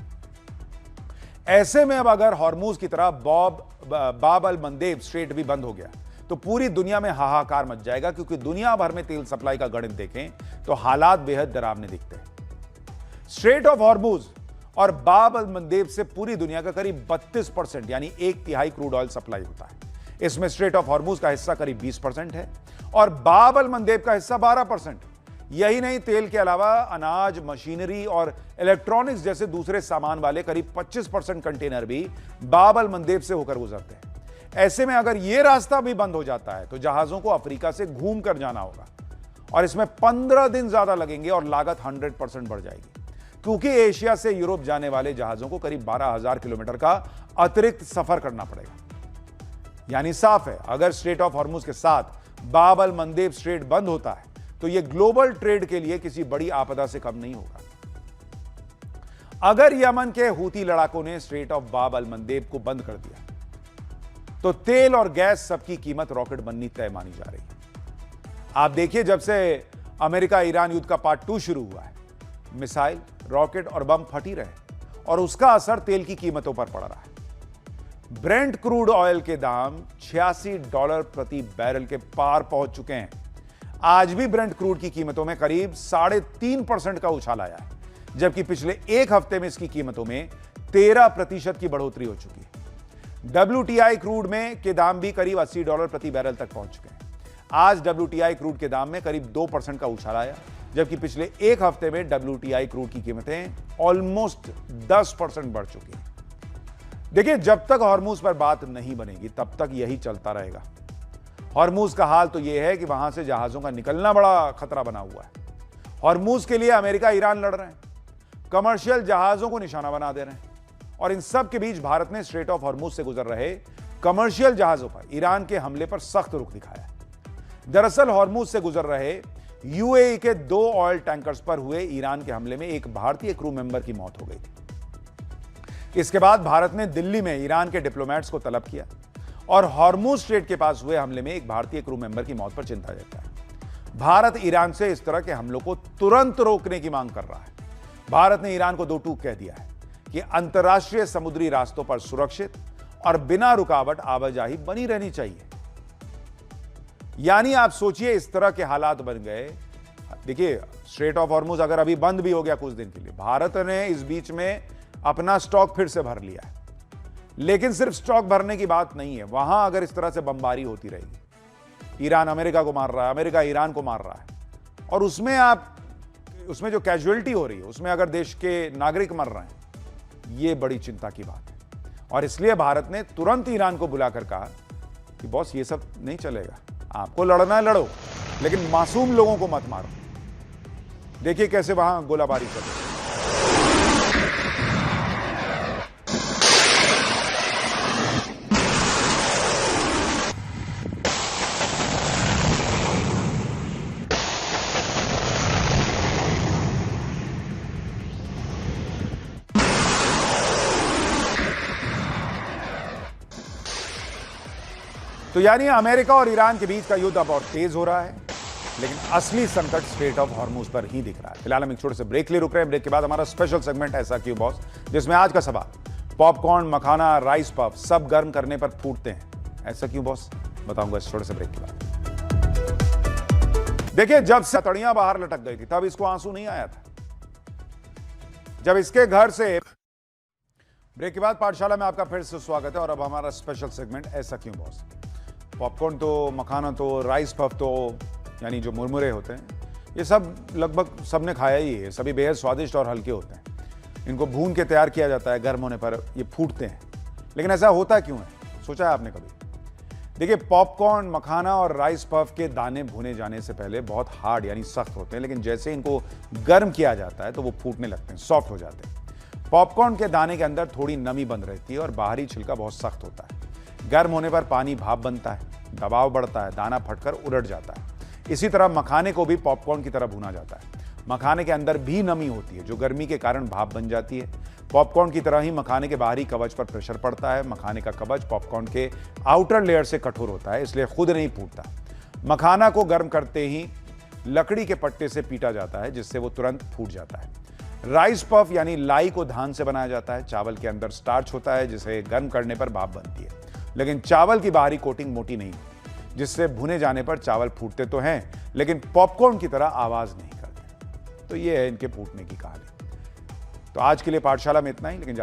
A: ऐसे में अब अगर हॉर्मुज की तरह बाब अल मंदेब स्ट्रेट भी बंद हो गया तो पूरी दुनिया में हाहाकार मच जाएगा, क्योंकि दुनिया भर में तेल सप्लाई का गणित देखें तो हालात बेहद डरावने दिखते हैं। स्ट्रेट ऑफ हॉर्मुज और बाब अल मंदेब से पूरी दुनिया का करीब 32% यानी 1/3 क्रूड ऑयल सप्लाई होता है। इसमें स्ट्रेट ऑफ हॉर्मुज का हिस्सा करीब 20% है और बाब अल मंदेब का हिस्सा 12%। यही नहीं, तेल के अलावा अनाज, मशीनरी और इलेक्ट्रॉनिक्स जैसे दूसरे सामान वाले करीब 25% कंटेनर भी बाब अल मंदेब से होकर गुजरते हैं। ऐसे में अगर यह रास्ता भी बंद हो जाता है तो जहाजों को अफ्रीका से घूम कर जाना होगा और इसमें 15 दिन ज्यादा लगेंगे और लागत 100% बढ़ जाएगी, क्योंकि एशिया से यूरोप जाने वाले जहाजों को करीब 12,000 किलोमीटर का अतिरिक्त सफर करना पड़ेगा। यानी साफ है, अगर स्ट्रेट ऑफ हॉर्मुज के साथ बाब अल मंदेब स्ट्रेट बंद होता है तो यह ग्लोबल ट्रेड के लिए किसी बड़ी आपदा से कम नहीं होगा। अगर यमन के हूती लड़ाकों ने स्ट्रेट ऑफ बाब अल मंदेब को बंद कर दिया तो तेल और गैस सबकी कीमत रॉकेट बननी तय मानी जा रही है। आप देखिए, जब से अमेरिका ईरान युद्ध का पार्ट 2 शुरू हुआ है, मिसाइल, रॉकेट और बम फटी रहे और उसका असर तेल की कीमतों पर पड़ रहा है। ब्रेंट क्रूड ऑयल के दाम $86 प्रति बैरल के पार पहुंच चुके हैं। आज भी ब्रेंट क्रूड की कीमतों में करीब 3.5% का उछाल आया है, जबकि पिछले एक हफ्ते में इसकी कीमतों में 13% की बढ़ोतरी हो चुकी है। WTI क्रूड में के दाम भी करीब $80 प्रति बैरल तक पहुंच चुके हैं। आज WTI क्रूड के दाम में करीब 2% का उछाल आया, जबकि पिछले एक हफ्ते में WTI क्रूड की कीमतें ऑलमोस्ट 10% बढ़ चुकी हैं। देखिए, जब तक हॉर्मुज पर बात नहीं बनेगी तब तक यही चलता रहेगा। हॉर्मुज का हाल तो यह है कि वहां से जहाजों का निकलना बड़ा खतरा बना हुआ है। हॉर्मुज के लिए अमेरिका ईरान लड़ रहे हैं, कमर्शियल जहाजों को निशाना बना दे रहे हैं और इन सब के बीच भारत ने स्ट्रेट ऑफ हॉर्मुज से गुजर रहे कमर्शियल जहाजों पर ईरान के हमले पर सख्त रुख दिखाया है। दरअसल हॉर्मुज से गुजर रहे यूएई के 2 ऑयल टैंकर्स पर हुए ईरान के हमले में एक भारतीय क्रू मेंबर की मौत हो गई थी। इसके बाद भारत ने दिल्ली में ईरान के डिप्लोमेट्स को तलब किया और हॉर्मुज स्ट्रेट के पास हुए हमले में एक भारतीय क्रू मेंबर की मौत पर चिंता जताई। भारत ईरान से इस तरह के हमलों को तुरंत रोकने की मांग कर रहा है। भारत ने ईरान को 2 टूक कह दिया है कि अंतर्राष्ट्रीय समुद्री रास्तों पर सुरक्षित और बिना रुकावट आवाजाही बनी रहनी चाहिए। यानी आप सोचिए, इस तरह के हालात बन गए। देखिए, स्ट्रेट ऑफ हॉर्मुज अगर अभी बंद भी हो गया कुछ दिन के लिए, भारत ने इस बीच में अपना स्टॉक फिर से भर लिया है। लेकिन सिर्फ स्टॉक भरने की बात नहीं है, वहां अगर इस तरह से बमबारी होती रहेगी, ईरान अमेरिका को मार रहा है, अमेरिका ईरान को मार रहा है, और उसमें जो कैजुअलिटी हो रही है उसमें अगर देश के नागरिक मर रहे हैं, ये बड़ी चिंता की बात है। और इसलिए भारत ने तुरंत ईरान को बुलाकर कहा कि बॉस, ये सब नहीं चलेगा, आपको लड़ना है लड़ो, लेकिन मासूम लोगों को मत मारो। देखिए कैसे वहां गोलाबारी चल रही है। तो यानी अमेरिका और ईरान के बीच का युद्ध अब और तेज हो रहा है, लेकिन असली संकट स्ट्रेट ऑफ हॉर्मुज पर ही दिख रहा है। फिलहाल हम एक छोटे से ब्रेक लिए रुक रहे हैं। ब्रेक के बाद हमारा स्पेशल सेगमेंट ऐसा क्यों बॉस, जिसमें आज का सवाल, पॉपकॉर्न, मखाना, राइस पफ सब गर्म करने पर फूटते हैं, ऐसा क्यों बॉस, बताऊंगा इस छोटे से ब्रेक के बाद। देखिए, जब से तड़ियां बाहर लटक गई थी तब इसको आंसू नहीं आया था। जब इसके घर से ब्रेक के बाद पाठशाला में आपका फिर से स्वागत है और अब हमारा स्पेशल सेगमेंट ऐसा क्यों बॉस। पॉपकॉर्न तो, मखाना तो, राइस पफ तो, यानी जो मुरमुरे होते हैं, ये सब लगभग सबने खाया ही है। सभी बेहद स्वादिष्ट और हल्के होते हैं। इनको भून के तैयार किया जाता है, गर्म होने पर ये फूटते हैं। लेकिन ऐसा होता क्यों है, सोचा है आपने कभी? देखिए, पॉपकॉर्न, मखाना और राइस पफ के दाने भुने जाने से पहले बहुत हार्ड यानी सख्त होते हैं, लेकिन जैसे इनको गर्म किया जाता है तो वो फूटने लगते हैं, सॉफ्ट हो जाते हैं। पॉपकॉर्न के दाने के अंदर थोड़ी नमी बंद रहती है और बाहरी छिलका बहुत सख्त होता है। गर्म होने पर पानी भाप बनता है, दबाव बढ़ता है, दाना फटकर उलट जाता है। इसी तरह मखाने को भी पॉपकॉर्न की तरह भुना जाता है। मखाने के अंदर भी नमी होती है जो गर्मी के कारण भाप बन जाती है। पॉपकॉर्न की तरह ही मखाने के बाहरी कवच पर प्रेशर पड़ता है। मखाने का कवच पॉपकॉर्न के आउटर लेयर से कठोर होता है, इसलिए खुद नहीं फूटता। मखाना को गर्म करते ही लकड़ी के पट्टे से पीटा जाता है, जिससे वो तुरंत फूट जाता है। राइस पफ यानी लाई को धान से बनाया जाता है। चावल के अंदर स्टार्च होता है जिसे गर्म करने पर भाप बनती है, लेकिन चावल की बाहरी कोटिंग मोटी नहीं होती, जिससे भुने जाने पर चावल फूटते तो हैं लेकिन पॉपकॉर्न की तरह आवाज नहीं करते। तो ये है इनके फूटने की कहानी। तो आज के लिए पाठशाला में इतना ही, लेकिन